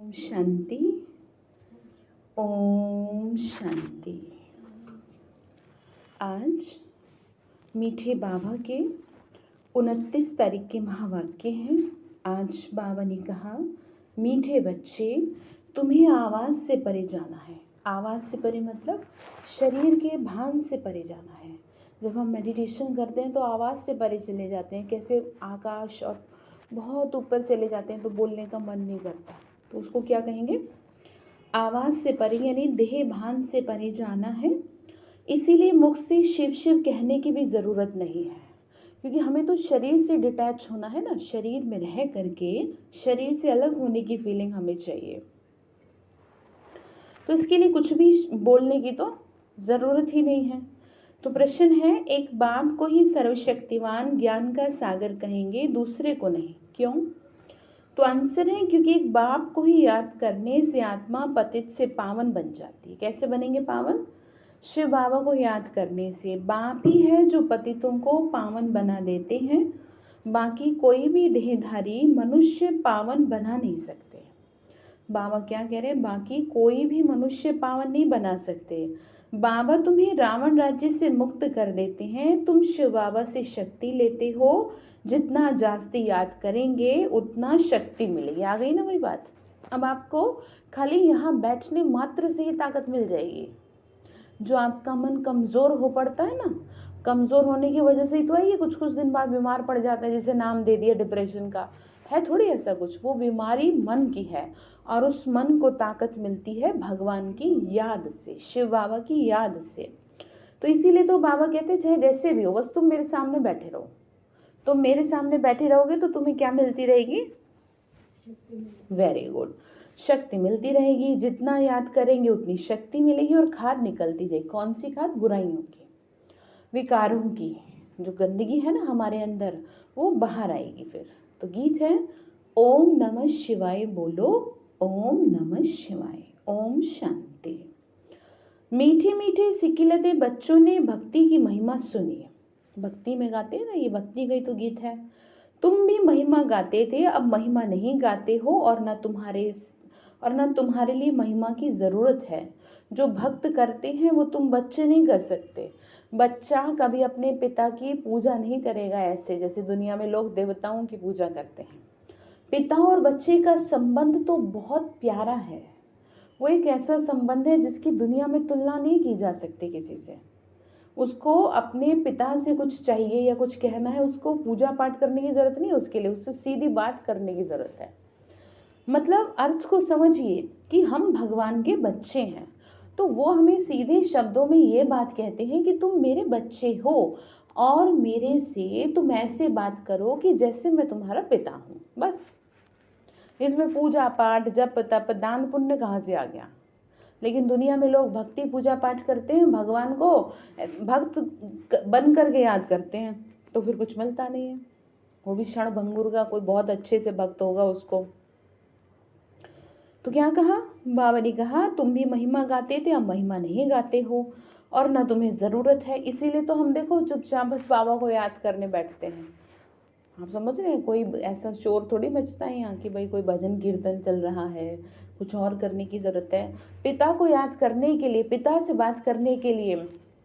शांति। ओम शांति। आज मीठे बाबा के 29 तारीख के महावाक्य हैं। आज बाबा ने कहा, मीठे बच्चे, तुम्हें आवाज़ से परे जाना है। आवाज़ से परे मतलब शरीर के भान से परे जाना है। जब हम मेडिटेशन करते हैं तो आवाज़ से परे चले जाते हैं, कैसे आकाश और बहुत ऊपर चले जाते हैं तो बोलने का मन नहीं करता, तो उसको क्या कहेंगे? आवाज़ से परे, यानी देह भान से परे जाना है। इसीलिए मुख से शिव शिव कहने की भी ज़रूरत नहीं है, क्योंकि हमें तो शरीर से डिटैच होना है ना। शरीर में रह करके शरीर से अलग होने की फीलिंग हमें चाहिए, तो इसके लिए कुछ भी बोलने की तो ज़रूरत ही नहीं है। तो प्रश्न है, एक बाप को ही सर्वशक्तिवान ज्ञान का सागर कहेंगे, दूसरे को नहीं, क्यों? तो आंसर है, क्योंकि एक बाप को ही याद करने से आत्मा पतित से पावन बन जाती है। कैसे बनेंगे पावन? शिव बाबा को याद करने से। बाप ही है जो पतितों को पावन बना देते हैं, बाकी कोई भी देहधारी मनुष्य पावन बना नहीं सकते। बाबा क्या कह रहे हैं? बाकी कोई भी मनुष्य पावन नहीं बना सकते। बाबा तुम्हें रावण राज्य से मुक्त कर देते हैं, तुम शिव बाबा से शक्ति लेते हो। जितना जास्ती याद करेंगे उतना शक्ति मिलेगी। आ गई ना वही बात। अब आपको खाली यहाँ बैठने मात्र से ही ताकत मिल जाएगी। जो आपका मन कमज़ोर हो पड़ता है ना, कमज़ोर होने की वजह से ही तो है ये कुछ दिन बाद बीमार पड़ जाता है, जिसे नाम दे दिया डिप्रेशन का। है थोड़ी ऐसा कुछ, वो बीमारी मन की है, और उस मन को ताकत मिलती है भगवान की याद से, शिव बाबा की याद से। तो इसीलिए तो बाबा कहते हैं, चाहे जैसे भी हो, बस तुम मेरे सामने बैठे रहो। तो मेरे सामने बैठे रहोगे तो तुम्हें क्या मिलती रहेगी? वेरी गुड, शक्ति मिलती रहेगी। जितना याद करेंगे उतनी शक्ति मिलेगी, और खाद निकलती जाएगी। कौन सी खाद? बुराइयों की, विकारों की। जो गंदगी है ना हमारे अंदर, वो बाहर आएगी फिर। तो गीत है, ओम नमः शिवाय बोलो, ओम नमः शिवाय। ओम शांति। मीठे मीठे सिकिलते बच्चों ने भक्ति की महिमा सुनी। भक्ति में गाते हैं ना, ये भक्ति गई तो गीत है। तुम भी महिमा गाते थे, अब महिमा नहीं गाते हो, और न तुम्हारे लिए महिमा की ज़रूरत है। जो भक्त करते हैं वो तुम बच्चे नहीं कर सकते। बच्चा कभी अपने पिता की पूजा नहीं करेगा ऐसे जैसे दुनिया में लोग देवताओं की पूजा करते हैं। पिता और बच्चे का संबंध तो बहुत प्यारा है। वो एक ऐसा संबंध है जिसकी दुनिया में तुलना नहीं की जा सकती किसी से। उसको अपने पिता से कुछ चाहिए या कुछ कहना है, उसको पूजा पाठ करने की ज़रूरत नहीं है उसके लिए, उससे सीधी बात करने की ज़रूरत है। मतलब अर्थ को समझिए कि हम भगवान के बच्चे हैं, तो वो हमें सीधे शब्दों में ये बात कहते हैं कि तुम मेरे बच्चे हो, और मेरे से तुम ऐसे बात करो कि जैसे मैं तुम्हारा पिता हूँ। बस इसमें पूजा पाठ जप तप दान पुण्य कहाँ से आ गया? लेकिन दुनिया में लोग भक्ति पूजा पाठ करते हैं, भगवान को भक्त बन करके याद करते हैं, तो फिर कुछ मिलता नहीं है। वो भी क्षण भंगुर का, कोई बहुत अच्छे से भक्त होगा उसको। तो क्या कहा बाबा ने? कहा तुम भी महिमा गाते थे, अब महिमा नहीं गाते हो, और ना तुम्हें ज़रूरत है। इसीलिए तो हम देखो चुपचाप बस बाबा को याद करने बैठते हैं। आप समझ रहे हैं? कोई ऐसा शोर थोड़ी मचता है यहाँ कि भाई कोई भजन कीर्तन चल रहा है, कुछ और करने की ज़रूरत है। पिता को याद करने के लिए, पिता से बात करने के लिए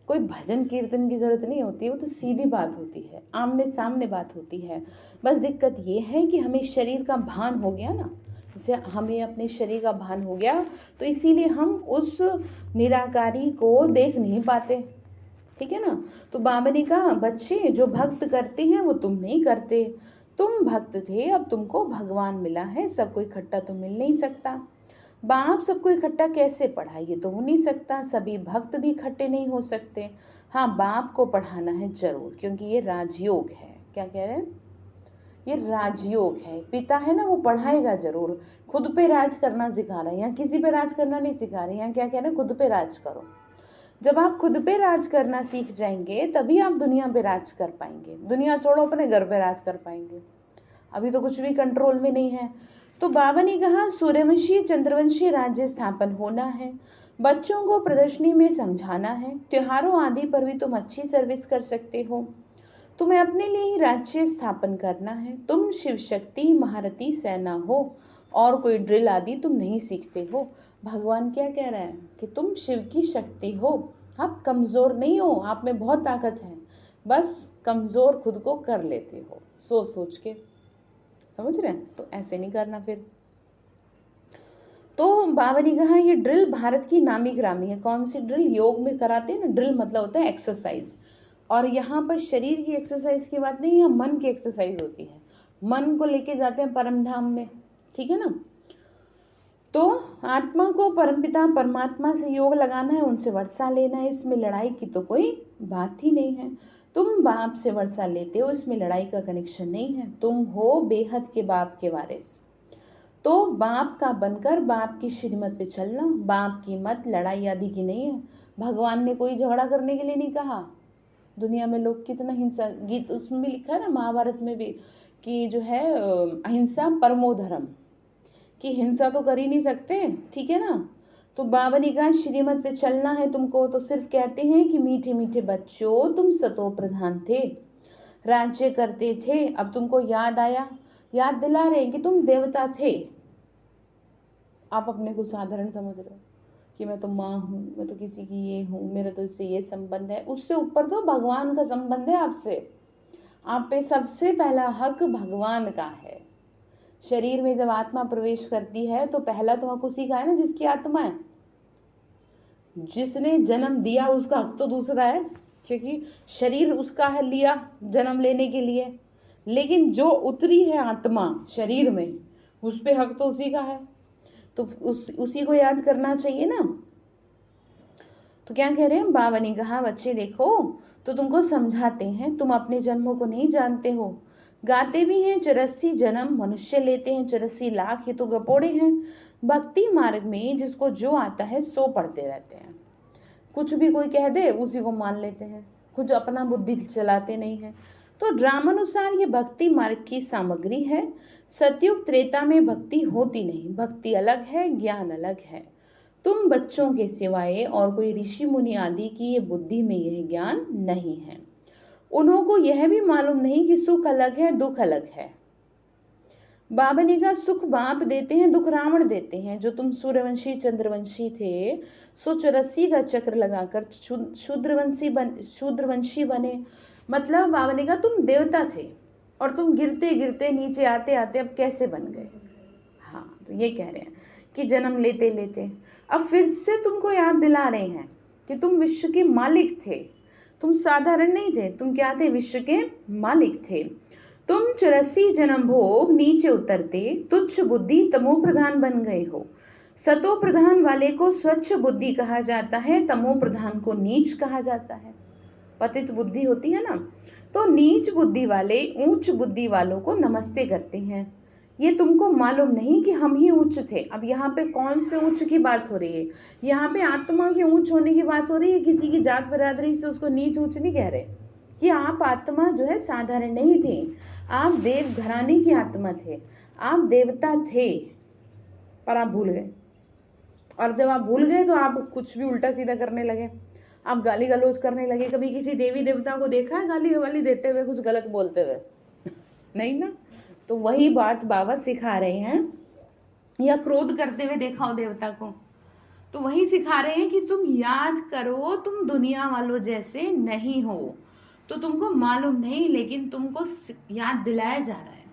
कोई भजन कीर्तन की ज़रूरत नहीं होती। वो तो सीधी बात होती है, आमने सामने बात होती है। बस दिक्कत ये है कि हमें शरीर का भान हो गया ना, जैसे हमें अपने शरीर का भान हो गया, तो इसीलिए हम उस निराकारी को देख नहीं पाते। ठीक है ना? तो बाबा ने कहा, बच्चे जो भक्त करते हैं वो तुम नहीं करते। तुम भक्त थे, अब तुमको भगवान मिला है, सबको इकट्ठा तो मिल नहीं सकता। बाप सबको इकट्ठा कैसे पढ़ाए? ये तो हो नहीं सकता। सभी भक्त भी इकट्ठे नहीं हो सकते। हाँ, बाप को पढ़ाना है जरूर, क्योंकि ये राजयोग है। क्या कह रहे हैं? ये राजयोग है। पिता है ना, वो पढ़ाएगा जरूर। खुद पे राज करना सिखा रहे हैं, यहाँ किसी पे राज करना नहीं सिखा रहे हैं। यहाँ क्या कह रहे हैं? खुद पे राज करो। जब आप खुद पे राज करना सीख जाएंगे तभी आप दुनिया पे राज कर पाएंगे। दुनिया छोड़ो, अपने घर पे राज कर पाएंगे। अभी तो कुछ भी कंट्रोल में नहीं है। तो बाबा ने कहा, सूर्यवंशी चंद्रवंशी राज्य स्थापन होना है, बच्चों को प्रदर्शनी में समझाना है, त्योहारों आदि पर भी तुम अच्छी सर्विस कर सकते हो। तुम्हें अपने लिए ही राज्य स्थापन करना है। तुम शिव शक्ति महारथी सेना हो, और कोई ड्रिल आदि तुम नहीं सीखते हो। भगवान क्या कह रहा है कि तुम शिव की शक्ति हो, आप कमज़ोर नहीं हो, आप में बहुत ताकत है, बस कमज़ोर खुद को कर लेते हो सोच सोच के। समझ रहे हैं? तो ऐसे नहीं करना फिर। तो बाबा ने कहा ये ड्रिल भारत की नामी ग्रामी है। कौन सी ड्रिल? योग में कराते हैं ना, ड्रिल मतलब होता है एक्सरसाइज। और यहाँ पर शरीर की एक्सरसाइज की बात नहीं, यहाँ मन की एक्सरसाइज होती है। मन को लेके जाते हैं परम धाम में, ठीक है ना। तो आत्मा को परमपिता परमात्मा से योग लगाना है, उनसे वर्षा लेना है, इसमें लड़ाई की तो कोई बात ही नहीं है। तुम बाप से वर्षा लेते हो, इसमें लड़ाई का कनेक्शन नहीं है। तुम हो बेहद के बाप के वारिस, तो बाप का बनकर बाप की श्रीमत पे चलना। बाप की मत लड़ाई आदि की नहीं है। भगवान ने कोई झगड़ा करने के लिए नहीं कहा। दुनिया में लोग कितना हिंसा, गीत उसमें भी लिखा है ना, महाभारत में भी, कि जो है अहिंसा परमो धर्म, कि हिंसा तो कर ही नहीं सकते, ठीक है ना। तो बाबा ने कहा श्रीमत पे चलना है तुमको, तो सिर्फ कहते हैं कि मीठे मीठे बच्चों तुम सतो प्रधान थे, राज्य करते थे, अब तुमको याद आया, याद दिला रहे हैं कि तुम देवता थे। आप अपने को साधारण समझ रहे हो कि मैं तो माँ हूँ, मैं तो किसी की ये हूँ, मेरा तो इससे ये संबंध है। उससे ऊपर तो भगवान का संबंध है आपसे। आप पे सबसे पहला हक भगवान का है। शरीर में जब आत्मा प्रवेश करती है तो पहला तो हक उसी का है ना जिसकी आत्मा है। जिसने जन्म दिया उसका हक तो दूसरा है, क्योंकि शरीर उसका है लिया जन्म लेने के लिए, लेकिन जो उतरी है आत्मा शरीर में उस पे हक तो उसी का है। तो उसी को याद करना चाहिए ना। तो क्या कह रहे हैं बाबा ने कहा बच्चे देखो, तो तुमको समझाते हैं, तुम अपने जन्मों को नहीं जानते हो। गाते भी हैं 84 जन्म मनुष्य लेते हैं, 84 लाख ये तो गपोड़े हैं। भक्ति मार्ग में जिसको जो आता है सो पढ़ते रहते हैं, कुछ भी कोई कह दे उसी को मान लेते हैं, कुछ अपना बुद्धि चलाते नहीं है। तो ड्रामानुसार ये भक्ति मार्ग की सामग्री है। सतयुग त्रेता में भक्ति होती नहीं, भक्ति अलग है, ज्ञान अलग है। तुम बच्चों के सिवाय और कोई ऋषि मुनि आदि की ये बुद्धि में यह ज्ञान नहीं है। उन्हों को यह भी मालूम नहीं कि सुख अलग है, दुख अलग है। बाबा ने कहा सुख बाप देते हैं, दुख रावण देते हैं। जो तुम सूर्यवंशी चंद्रवंशी थे, सो 84 का चक्र लगाकर शूद्रवंशी बने। मतलब बाबा ने कहा तुम देवता थे और तुम गिरते गिरते नीचे आते आते अब कैसे बन गए। हाँ, तो ये कह रहे हैं कि जन्म लेते लेते अब फिर से तुमको याद दिला रहे हैं कि तुम विश्व के मालिक थे। तुम साधारण नहीं थे, तुम क्या थे? विश्व के मालिक थे। तुम 84 जन्म भोग नीचे उतरते तुच्छ बुद्धि तमो प्रधान बन गए हो। सतो प्रधान वाले को स्वच्छ बुद्धि कहा जाता है, तमो प्रधान को नीच कहा जाता है। पतित बुद्धि होती है ना, तो नीच बुद्धि वाले ऊंच बुद्धि वालों को नमस्ते करते हैं। ये तुमको मालूम नहीं कि हम ही उच्च थे। अब यहाँ पे कौन से उच्च की बात हो रही है? यहाँ पे आत्मा के ऊंच होने की बात हो रही है। किसी की जात बरादरी से उसको नीच ऊंच नहीं कह रहे कि आप आत्मा जो है साधारण नहीं थे, आप देव घराने की आत्मा थे, आप देवता थे, पर आप भूल गए। और जब आप भूल गए तो आप कुछ भी उल्टा सीधा करने लगे, आप गाली गलौज करने लगे। कभी किसी देवी देवता को देखा है गाली गवाली देते हुए, कुछ गलत बोलते हुए? नहीं ना। तो वही बात बाबा सिखा रहे हैं, या क्रोध करते हुए देखा हो देवता को, तो वही सिखा रहे हैं कि तुम याद करो, तुम दुनिया वालों जैसे नहीं हो। तो तुमको मालूम नहीं, लेकिन तुमको याद दिलाया जा रहा है।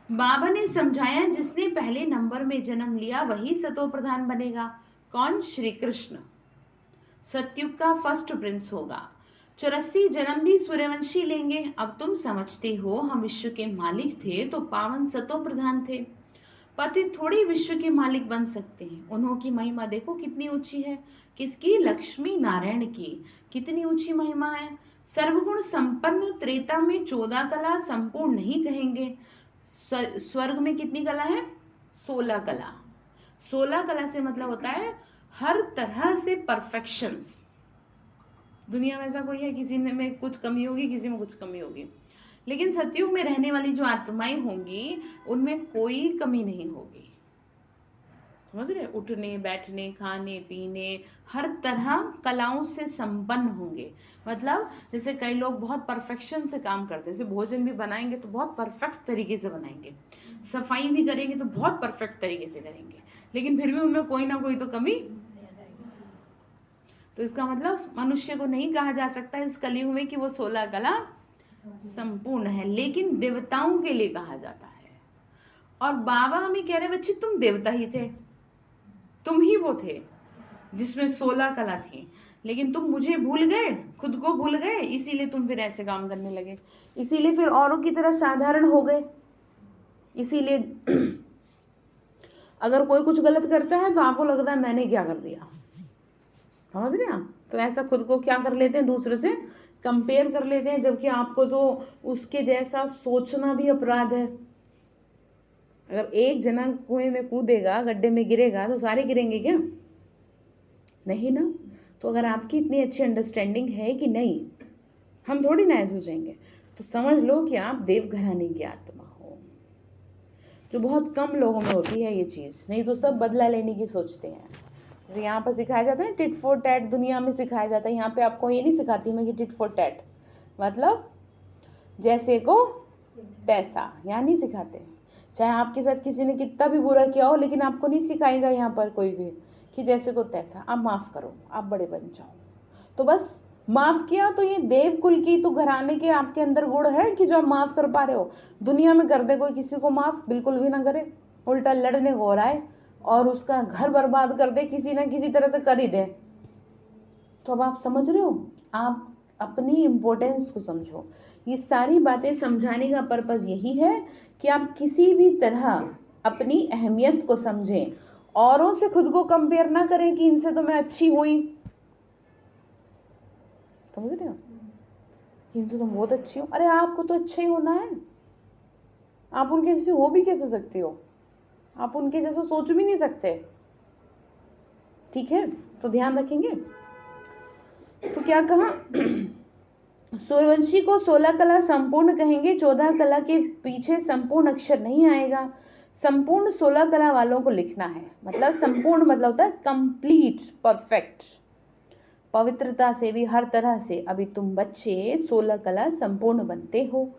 बाबा ने समझाया जिसने पहले नंबर में जन्म लिया वही सतो प्रधान बनेगा। कौन? श्री कृष्ण सतयुग का फर्स्ट प्रिंस होगा। 84 जन्म भी सूर्यवंशी लेंगे। अब तुम समझते हो हम विश्व के मालिक थे तो पावन सतो प्रधान थे। पति थोड़ी विश्व के मालिक बन सकते हैं। उन्हों की महिमा देखो कितनी ऊंची है। किसकी? लक्ष्मी नारायण की। कितनी ऊंची महिमा है। सर्वगुण संपन्न। त्रेता में 14 कला संपूर्ण नहीं कहेंगे। स्वर्ग में कितनी कला है? 16 कला। 16 कला से मतलब होता है हर तरह से परफेक्शंस। दुनिया में ऐसा कोई है किसी में कुछ कमी होगी, किसी में कुछ कमी होगी, लेकिन सतयुग में रहने वाली जो आत्माएं होंगी उनमें कोई कमी नहीं होगी। समझ रहे? उठने बैठने खाने पीने हर तरह कलाओं से संपन्न होंगे। मतलब जैसे कई लोग बहुत परफेक्शन से काम करते हैं, जैसे भोजन भी बनाएंगे तो बहुत परफेक्ट तरीके से बनाएंगे, सफाई भी करेंगे तो बहुत परफेक्ट तरीके से करेंगे, लेकिन फिर भी उनमें कोई ना कोई तो कमी। तो इसका मतलब मनुष्य को नहीं कहा जा सकता इस कलयुग में कि वो 16 कला संपूर्ण है, लेकिन देवताओं के लिए कहा जाता है। और बाबा हमें कह रहे बच्चे तुम देवता ही थे, तुम ही वो थे जिसमें 16 कला थी, लेकिन तुम मुझे भूल गए, खुद को भूल गए, इसीलिए तुम फिर ऐसे काम करने लगे, इसीलिए फिर औरों की तरह साधारण हो गए। इसीलिए अगर कोई कुछ गलत करता है तो आपको लगता है मैंने क्या कर दिया, समझ रहे हैं आप? तो ऐसा खुद को क्या कर लेते हैं, दूसरे से कंपेयर कर लेते हैं, जबकि आपको तो उसके जैसा सोचना भी अपराध है। अगर एक जना कुएं में कूदेगा, गड्ढे में गिरेगा, तो सारे गिरेंगे क्या? नहीं ना। तो अगर आपकी इतनी अच्छी अंडरस्टैंडिंग है कि नहीं हम थोड़ी ना ऐसे हो जाएंगे, तो समझ लो कि आप देवघराने की आत्मा हो, जो बहुत कम लोगों में होती है ये चीज़। नहीं तो सब बदला लेने की सोचते हैं। जैसे यहाँ पर सिखाया जाता है टिट फॉर टैट, दुनिया में सिखाया जाता है, यहाँ पे आपको ये नहीं सिखाती मैं कि टिट फॉर टैट मतलब जैसे को तैसा, यहाँ नहीं सिखाते। चाहे आपके साथ किसी ने कितना भी बुरा किया हो, लेकिन आपको नहीं सिखाएगा यहाँ पर कोई भी कि जैसे को तैसा, आप माफ़ करो, आप बड़े बन जाओ। तो बस माफ़ किया तो ये देव कुल की तो घराने के आपके अंदर गुण है कि जो आप माफ़ कर पा रहे हो। दुनिया में कर दे कोई किसी को माफ़, बिल्कुल भी ना करे, उल्टा लड़ने को आए और उसका घर बर्बाद कर दे, किसी ना किसी तरह से कर ही दे। तो अब आप समझ रहे हो, आप अपनी इम्पोर्टेंस को समझो। ये सारी बातें समझाने का पर्पज़ यही है कि आप किसी भी तरह अपनी अहमियत को समझें, औरों से खुद को कंपेयर ना करें कि इनसे तो मैं अच्छी हुई, समझ रहे हो, इनसे तो बहुत अच्छी हो। अरे आपको तो अच्छा ही होना है, आप उनके जैसे हो भी कैसे सकते हो, आप उनके जैसे सोच भी नहीं सकते। ठीक है, तो ध्यान रखेंगे। तो क्या कहा, सूर्यवंशी को 16 कला संपूर्ण कहेंगे, 14 कला के पीछे संपूर्ण अक्षर नहीं आएगा। संपूर्ण 16 कला वालों को लिखना है, मतलब संपूर्ण मतलब होता है कंप्लीट, परफेक्ट, पवित्रता से भी हर तरह से। अभी तुम बच्चे 16 कला संपूर्ण बनते हो।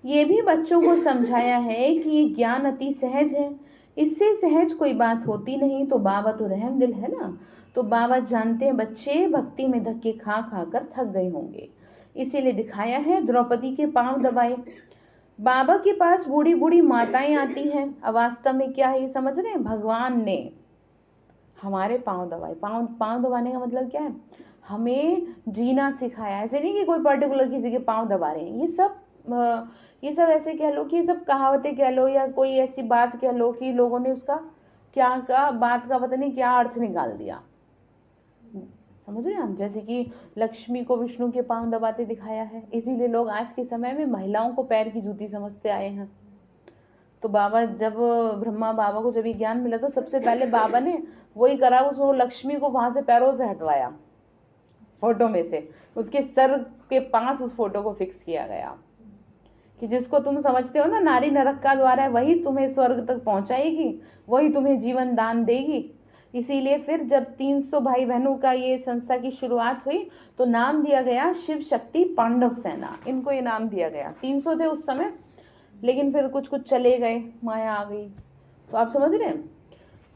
ये भी बच्चों को समझाया है कि ये ज्ञान अति सहज है, इससे सहज कोई बात होती नहीं। तो बाबा तो रहम दिल है ना, तो बाबा जानते हैं बच्चे भक्ति में धक्के खा खा कर थक गए होंगे, इसीलिए दिखाया है द्रौपदी के पांव दबाए। बाबा के पास बूढ़ी बूढ़ी माताएं आती हैं, अब वास्तव में क्या है ये समझ रहे हैं, भगवान ने हमारे पांव दबाए। पांव दबाने का मतलब क्या है, हमें जीना सिखाया। ऐसे नहीं कि कोई पर्टिकुलर किसी के पांव दबा रहे हैं, ये सब ऐसे कह लो कि ये सब कहावतें कह लो, या कोई ऐसी बात कह लो कि लोगों ने उसका क्या का बात का पता नहीं क्या अर्थ निकाल दिया, समझ रहे हैं हम। जैसे कि लक्ष्मी को विष्णु के पांव दबाते दिखाया है, इसीलिए लोग आज के समय में महिलाओं को पैर की जूती समझते आए हैं। तो बाबा जब ब्रह्मा बाबा को जब ये ज्ञान मिला तो सबसे पहले बाबा ने वही करा, उसको लक्ष्मी को वहां से पैरों से हटवाया, फोटो में से उसके सर के पास उस फोटो को फिक्स किया गया कि जिसको तुम समझते हो ना नारी नरक का द्वार है, वही तुम्हें स्वर्ग तक पहुंचाएगी, वही तुम्हें जीवन दान देगी। इसीलिए फिर जब 300 भाई बहनों का ये संस्था की शुरुआत हुई तो नाम दिया गया शिव शक्ति पांडव सेना, इनको ये नाम दिया गया। 300 थे उस समय, लेकिन फिर कुछ कुछ चले गए, माया आ गई। तो आप समझ रहे हैं,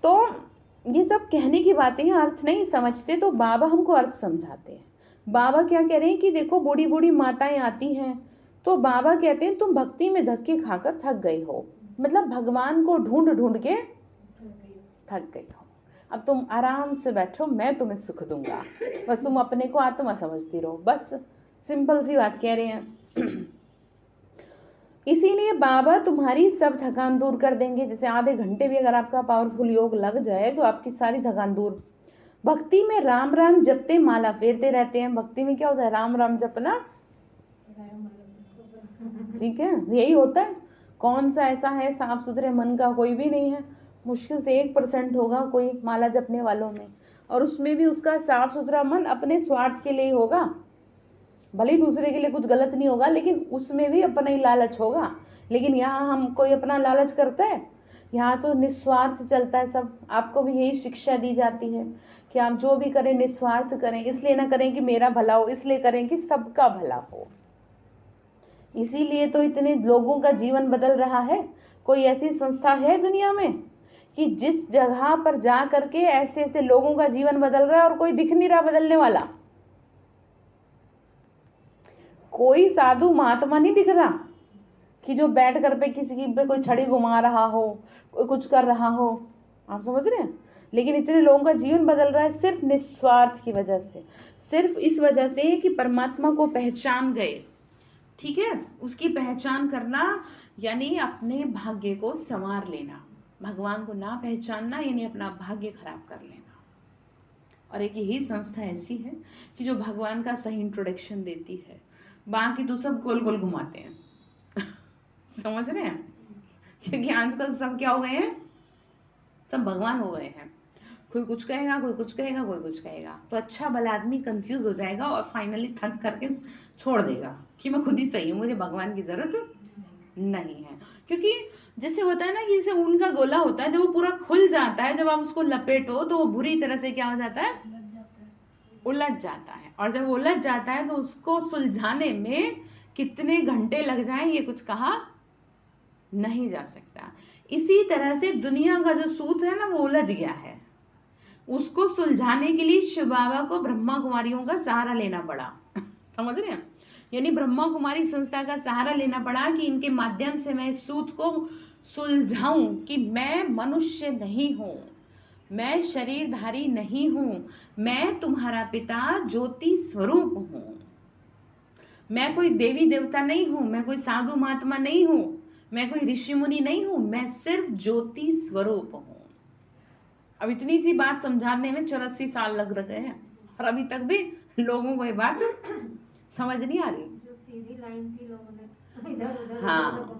तो ये सब कहने की बातें हैं, अर्थ नहीं समझते तो बाबा हमको अर्थ समझाते हैं। बाबा क्या कह रहे हैं कि देखो बूढ़ी बूढ़ी माताएं आती हैं, तो बाबा कहते हैं तुम भक्ति में धक्के खाकर थक गई हो, मतलब भगवान को ढूंढ ढूंढ के थक गई हो। अब तुम आराम से बैठो, मैं तुम्हें सुख दूंगा, बस तुम अपने को आत्मा समझती रहो, बस सिंपल सी बात कह रहे हैं। इसीलिए बाबा तुम्हारी सब थकान दूर कर देंगे। जैसे आधे घंटे भी अगर आपका पावरफुल योग लग जाए तो आपकी सारी थकान दूर। भक्ति में राम राम जपते माला फेरते रहते हैं। भक्ति में क्या होता है, राम राम जपना, ठीक है, यही होता है। कौन सा ऐसा है साफ सुथरे मन का, कोई भी नहीं है, मुश्किल से 1% होगा कोई माला जपने वालों में, और उसमें भी उसका साफ सुथरा मन अपने स्वार्थ के लिए ही होगा, भले ही दूसरे के लिए कुछ गलत नहीं होगा, लेकिन उसमें भी अपना ही लालच होगा। लेकिन यहाँ हम कोई अपना लालच करता है, यहाँ तो निस्वार्थ चलता है सब। आपको भी यही शिक्षा दी जाती है कि आप जो भी करें निस्वार्थ करें, इसलिए ना करें कि मेरा भला हो, इसलिए करें कि सबका भला हो। इसीलिए तो इतने लोगों का जीवन बदल रहा है। कोई ऐसी संस्था है दुनिया में कि जिस जगह पर जा करके ऐसे ऐसे लोगों का जीवन बदल रहा है और कोई दिख नहीं रहा बदलने वाला? कोई साधु महात्मा नहीं दिख रहा कि जो बैठ कर पे किसी की पे कोई छड़ी घुमा रहा हो, कोई कुछ कर रहा हो। आप समझ रहे हैं? लेकिन इतने लोगों का जीवन बदल रहा है सिर्फ निस्वार्थ की वजह से, सिर्फ इस वजह से कि परमात्मा को पहचान गए। ठीक है, उसकी पहचान करना यानी अपने भाग्य को संवार लेना। भगवान को ना पहचानना यानी अपना भाग्य खराब कर लेना। और एक यही संस्था ऐसी है कि जो भगवान का सही इंट्रोडक्शन देती है, बाकी तो सब गोल गोल घुमाते हैं। समझ रहे हैं? क्योंकि आजकल सब क्या हो गए हैं, सब भगवान हो गए हैं। कोई कुछ कहेगा, कोई कुछ कहेगा, कोई कुछ कहेगा, तो अच्छा भला आदमी कंफ्यूज हो जाएगा और फाइनली थक करके छोड़ देगा कि मैं खुद ही सही हूँ, मुझे भगवान की जरूरत नहीं है। क्योंकि जैसे होता है ना कि जैसे ऊन का गोला होता है, जब वो पूरा खुल जाता है, जब आप उसको लपेटो तो वो बुरी तरह से क्या हो जाता है, उलझ जाता है। और जब उलझ जाता है तो उसको सुलझाने में कितने घंटे लग जाएं ये कुछ कहा नहीं जा सकता। इसी तरह से दुनिया का जो सूत है ना वो उलझ गया है, उसको सुलझाने के लिए शिव बाबा को ब्रह्मा कुमारियों का सहारा लेना पड़ा। समझ रहे हैं? यानी ब्रह्मा कुमारी संस्था का सहारा लेना पड़ा कि इनके माध्यम से मैं इस सूत को सुलझाऊं कि मैं मनुष्य नहीं हूं, मैं शरीरधारी नहीं हूं, मैं तुम्हारा पिता ज्योति स्वरूप हूं, मैं कोई देवी देवता नहीं हूं, मैं कोई साधु महात्मा नहीं हूं, मैं कोई ऋषि मुनि नहीं हूं, मैं सिर्फ ज्योति स्वरूप हूं। अब इतनी सी बात समझाने में 84 साल लग रहे हैं और अभी तक भी लोगों को ये बात समझ नहीं आ रही। जो सीधी लाइन थी लोगों ने इधर उधर हाँ,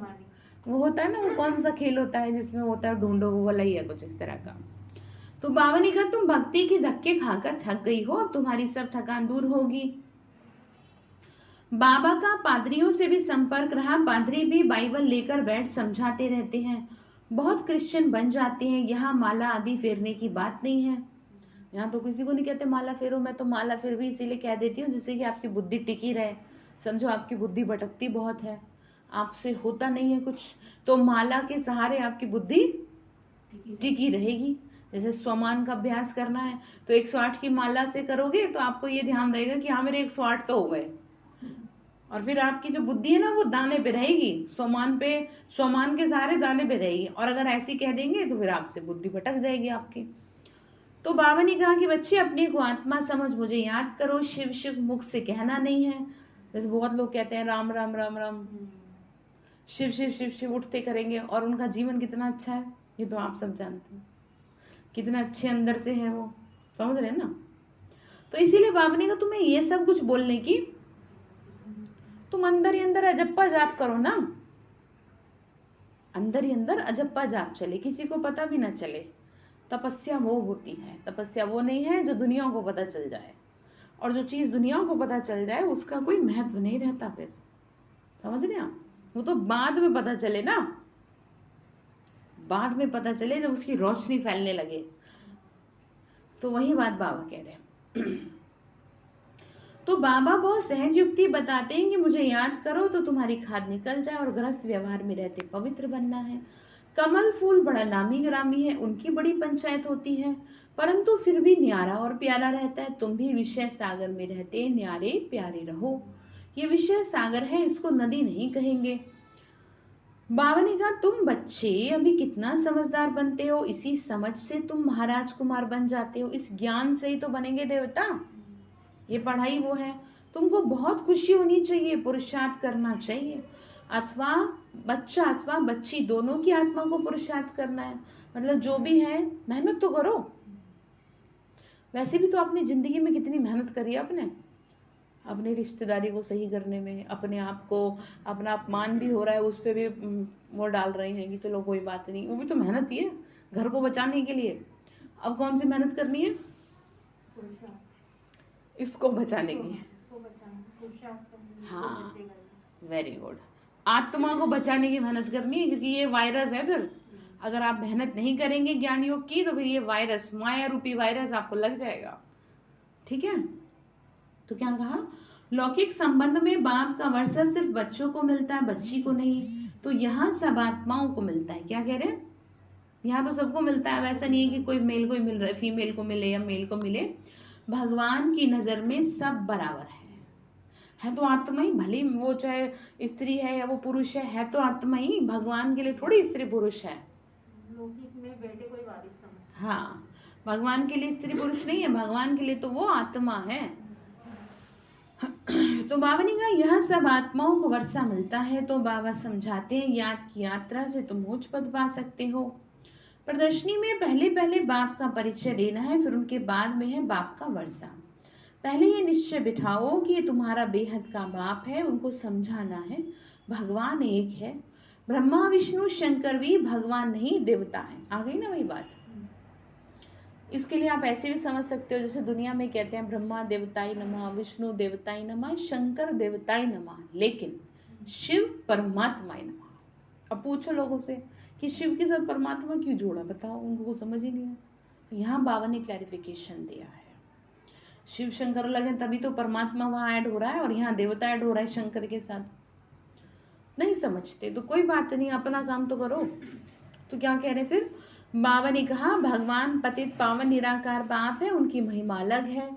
वो होता है ना, वो कौन सा खेल होता है जिसमें होता है ढूंढो, वो वाला ही है कुछ इस तरह का। तो बाबा ने कहा तुम भक्ति के धक्के खाकर थक गई हो, अब तुम्हारी सब थकान दूर होगी। बाबा का पादरियों से भी संपर्क रहा, पादरी भी बाइबल लेकर बैठ समझाते रहते हैं, बहुत क्रिश्चियन बन जाते हैं। यहाँ माला आदि फेरने की बात नहीं है, यहाँ तो किसी को नहीं कहते माला फेरो। मैं तो माला फिर भी इसीलिए कह देती हूँ जिससे कि आपकी बुद्धि टिकी रहे। समझो आपकी बुद्धि भटकती बहुत है, आपसे होता नहीं है कुछ, तो माला के सहारे आपकी बुद्धि टिकी रहेगी। जैसे स्वमान का अभ्यास करना है तो 108 की माला से करोगे तो आपको ये ध्यान रहेगा कि हाँ मेरे 108 तो हो गए, और फिर आपकी जो बुद्धि है ना वो दाने पे रहेगी, स्वमान के सहारे दाने पे रहेगी। और अगर ऐसी कह देंगे तो फिर आपसे बुद्धि भटक जाएगी आपकी। तो बाबा ने कहा कि बच्चे अपने को आत्मा समझ मुझे याद करो, शिव शिव मुख से कहना नहीं है। जैसे बहुत लोग कहते हैं राम राम राम राम, शिव शिव शिव शिव उठते करेंगे, और उनका जीवन कितना अच्छा है ये तो आप सब जानते हैं, कितना अच्छे अंदर से है वो। समझ रहे हैं ना? तो इसीलिए बाबा ने कहा तुम्हें ये सब कुछ बोलने की, तुम अंदर ही अंदर अजप्पा जाप करो ना, अंदर ही अंदर अजप्पा जाप चले, किसी को पता भी ना चले। तपस्या वो होती है, तपस्या वो नहीं है जो दुनिया को पता चल जाए, और जो चीज़ दुनिया को पता चल जाए उसका कोई महत्व नहीं रहता फिर। समझ रहे हैं? वो तो बाद में पता चले ना, बाद में पता चले जब उसकी रोशनी फैलने लगे। तो वही बात बाबा कह रहे हैं। तो बाबा बहुत सहज युक्ति बताते हैं कि मुझे याद करो तो तुम्हारी खाद निकल जाए, और गृहस्थ व्यवहार में रहते पवित्र बनना है। कमल फूल बड़ा नामी ग्रामी है, उनकी बड़ी पंचायत होती है, परंतु फिर भी न्यारा और प्यारा रहता है। तुम भी विषय सागर में रहते न्यारे प्यारे रहो। ये विषय सागर है, इसको नदी नहीं कहेंगे। बाबा ने कहा तुम बच्चे अभी कितना समझदार बनते हो, इसी समझ से तुम महाराज कुमार बन जाते हो, इस ज्ञान से ही तो बनेंगे देवता। ये पढ़ाई वो है, तुमको बहुत खुशी होनी चाहिए, पुरुषार्थ करना चाहिए। अथवा बच्चा अथवा बच्ची दोनों की आत्मा को पुरुषार्थ करना है, मतलब जो भी है मेहनत तो करो। वैसे भी तो अपनी ज़िंदगी में कितनी मेहनत करी है अपनी रिश्तेदारी को सही करने में, अपने आप को, अपना अपमान भी हो रहा है उस पर भी वो डाल रहे हैं कि चलो कोई बात नहीं, वो भी तो मेहनत ही है घर को बचाने के लिए। अब कौन सी मेहनत करनी है? इसको बचाने की। हाँ, वेरी गुड। आत्मा को बचाने की मेहनत करनी है, क्योंकि ये वायरस है। फिर अगर आप मेहनत नहीं करेंगे ज्ञान योग की तो फिर ये वायरस, माया रूपी वायरस आपको लग जाएगा। ठीक है? तो क्या कहा? लौकिक संबंध में बाप का वर्षा सिर्फ बच्चों को मिलता है, बच्ची को नहीं। तो यहाँ सब आत्माओं को मिलता है। क्या कह रहे हैं? यहाँ तो सबको मिलता है, वैसा नहीं है कि कोई मेल को ही मिल रहा है, फीमेल को मिले या मेल को मिले। भगवान की नज़र में सब बराबर है तो आत्मा ही, भले वो चाहे स्त्री है या वो पुरुष है तो आत्मा ही। भगवान के लिए थोड़ी स्त्री पुरुष है। लौकिक में बैठे कोई वारिस समझ। हाँ, भगवान के लिए स्त्री पुरुष नहीं है, भगवान के लिए तो वो आत्मा है। तो बाबा ने कहा यह सब आत्माओं को वर्षा मिलता है। तो बाबा समझाते हैं याद की यात्रा से तुम उच्च पद पा सकते हो। प्रदर्शनी में पहले पहले बाप का परिचय देना है, फिर उनके बाद में है बाप का वर्षा। पहले ये निश्चय बिठाओ कि ये तुम्हारा बेहद का बाप है, उनको समझाना है भगवान एक है। ब्रह्मा विष्णु शंकर भी भगवान नहीं देवता है। आ गई ना वही बात। इसके लिए आप ऐसे भी समझ सकते हो, जैसे दुनिया में कहते हैं ब्रह्मा देवताई नमः, विष्णु देवताई नमः, शंकर देवताई नमः, लेकिन शिव परमात्माई नमः। अब पूछो लोगों से कि शिव के साथ परमात्मा क्यों जोड़ा, बताओ, उनको समझ ही नहीं है। यहाँ बाबा ने क्लैरिफिकेशन दिया है। शिव शंकर लगे तभी तो परमात्मा वहाँ ऐड हो रहा है और यहाँ देवता ऐड हो रहा है शंकर के साथ। नहीं समझते तो कोई बात नहीं, अपना काम तो करो। तो क्या कह रहे फिर बाबा ने कहा भगवान पतित पावन निराकार बाप है, उनकी महिमा अलग है।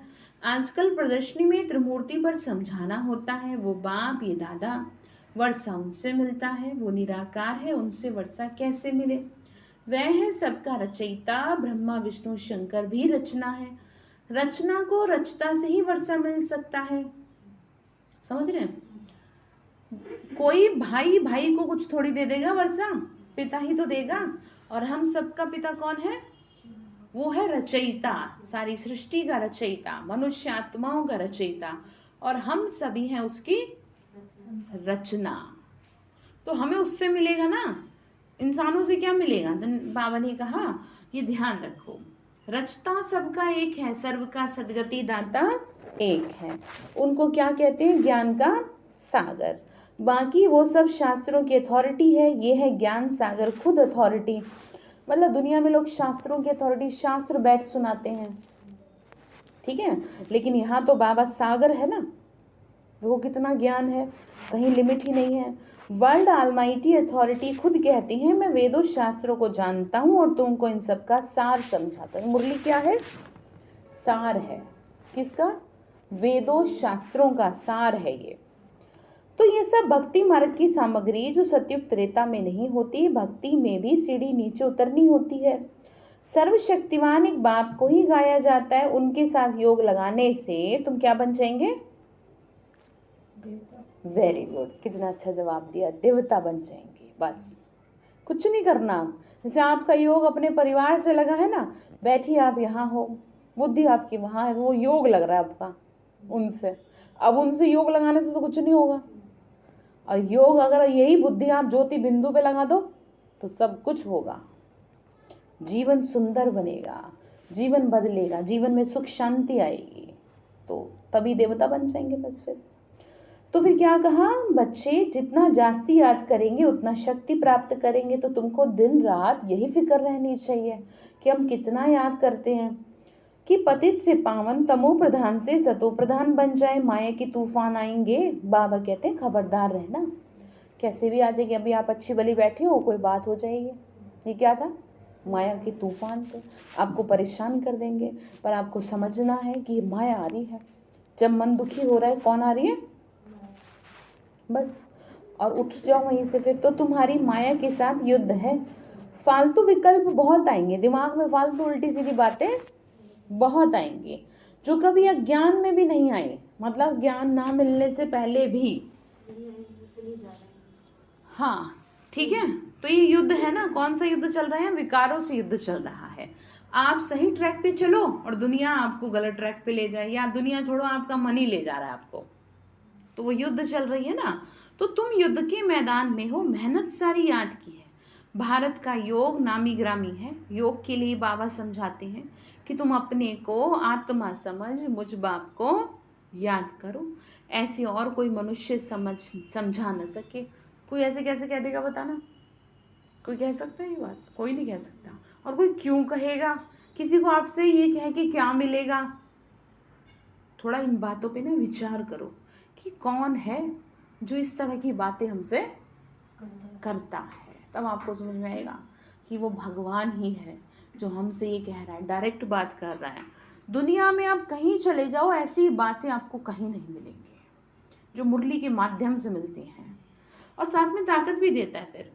आजकल प्रदर्शनी में त्रिमूर्ति पर समझाना होता है। वो बाप ये दादा, वर्षा उनसे मिलता है, वो निराकार है, उनसे वर्षा कैसे मिले? वह है सबका रचयिता। ब्रह्मा विष्णु शंकर भी रचना है, रचना को रचता से ही वर्षा मिल सकता है। समझ रहे हैं? कोई भाई भाई को कुछ थोड़ी दे देगा वर्षा, पिता ही तो देगा। और हम सबका पिता कौन है? वो है रचयिता, सारी सृष्टि का रचयिता, मनुष्य आत्माओं का रचयिता, और हम सभी हैं उसकी रचना। तो हमें उससे मिलेगा ना, इंसानों से क्या मिलेगा? बाबा ने कहा ये ध्यान रखो, रचता सबका एक है, सर्व का सदगति दाता एक है। उनको क्या कहते हैं? ज्ञान का सागर। बाकी वो सब शास्त्रों की अथॉरिटी है, ये है ज्ञान सागर खुद अथॉरिटी। मतलब दुनिया में लोग शास्त्रों की अथॉरिटी, शास्त्र बैठ सुनाते हैं, ठीक है, लेकिन यहाँ तो बाबा सागर है ना, देखो कितना ज्ञान है, कहीं लिमिट ही नहीं है। वर्ल्ड ऑलमाइटी अथॉरिटी खुद कहती है मैं वेदों शास्त्रों को जानता हूँ और तुमको इन सब का सार समझाता हूँ। मुरली क्या है? सार है। किसका? वेदों शास्त्रों का सार है ये। तो ये सब भक्ति मार्ग की सामग्री जो सतयुग त्रेता में नहीं होती, भक्ति में भी सीढ़ी नीचे उतरनी होती है। सर्वशक्तिवान एक बाप को ही गाया जाता है, उनके साथ योग लगाने से तुम क्या बन जाएंगे? वेरी गुड, कितना अच्छा जवाब दिया, देवता बन जाएंगे। बस कुछ नहीं करना। जैसे आपका योग अपने परिवार से लगा है ना, बैठिए आप यहाँ हो, बुद्धि आपकी वहाँ है, तो वो योग लग रहा है आपका उनसे। अब उनसे योग लगाने से तो कुछ नहीं होगा। और योग अगर यही बुद्धि आप ज्योति बिंदु पे लगा दो तो सब कुछ होगा। जीवन सुंदर बनेगा, जीवन बदलेगा, जीवन में सुख शांति आएगी, तो तभी देवता बन जाएंगे बस। फिर क्या कहा? बच्चे जितना जास्ती याद करेंगे उतना शक्ति प्राप्त करेंगे। तो तुमको दिन रात यही फिक्र रहनी चाहिए कि हम कितना याद करते हैं, कि पतित से पावन, तमो प्रधान से सतो प्रधान बन जाए। माया के तूफान आएंगे, बाबा कहते हैं खबरदार रहना, कैसे भी आ जाएगी। अभी आप अच्छी भली बैठे हो, कोई बात हो जाएगी, ये क्या था? माया के तूफान थे, आपको परेशान कर देंगे। पर आपको समझना है कि माया आ रही है। जब मन दुखी हो रहा है, कौन आ रही है? बस, और उठ जाओ वहीं से। फिर तो तुम्हारी माया के साथ युद्ध है। फालतू विकल्प बहुत आएंगे दिमाग में, फालतू उल्टी सीधी बातें बहुत आएंगी जो कभी अज्ञान में भी नहीं आए, मतलब ज्ञान ना मिलने से पहले भी। हाँ ठीक है, तो ये युद्ध है ना, कौन सा युद्ध चल रहा है? विकारों से युद्ध चल रहा है। आप सही ट्रैक पे चलो और दुनिया आपको गलत ट्रैक पे ले जाए, या दुनिया छोड़ो आपका मन ही ले जा रहा है आपको, तो वो युद्ध चल रही है ना। तो तुम युद्ध के मैदान में हो, मेहनत सारी याद की है। भारत का योग नामी ग्रामी है। योग के लिए बाबा समझाते हैं कि तुम अपने को आत्मा समझ मुझ बाप को याद करो। ऐसे और कोई मनुष्य समझा न सके। कोई ऐसे कैसे कह देगा बताना? कोई कह सकता है ये बात? कोई नहीं कह सकता। और कोई क्यों कहेगा? किसी को आपसे ये कह के क्या मिलेगा? थोड़ा इन बातों पे ना विचार करो कि कौन है जो इस तरह की बातें हमसे करता है, तब आपको समझ में आएगा कि वो भगवान ही है जो हमसे ये कह रहा है, डायरेक्ट बात कर रहा है। दुनिया में आप कहीं चले जाओ, ऐसी बातें आपको कहीं नहीं मिलेंगी जो मुरली के माध्यम से मिलती हैं, और साथ में ताकत भी देता है। फिर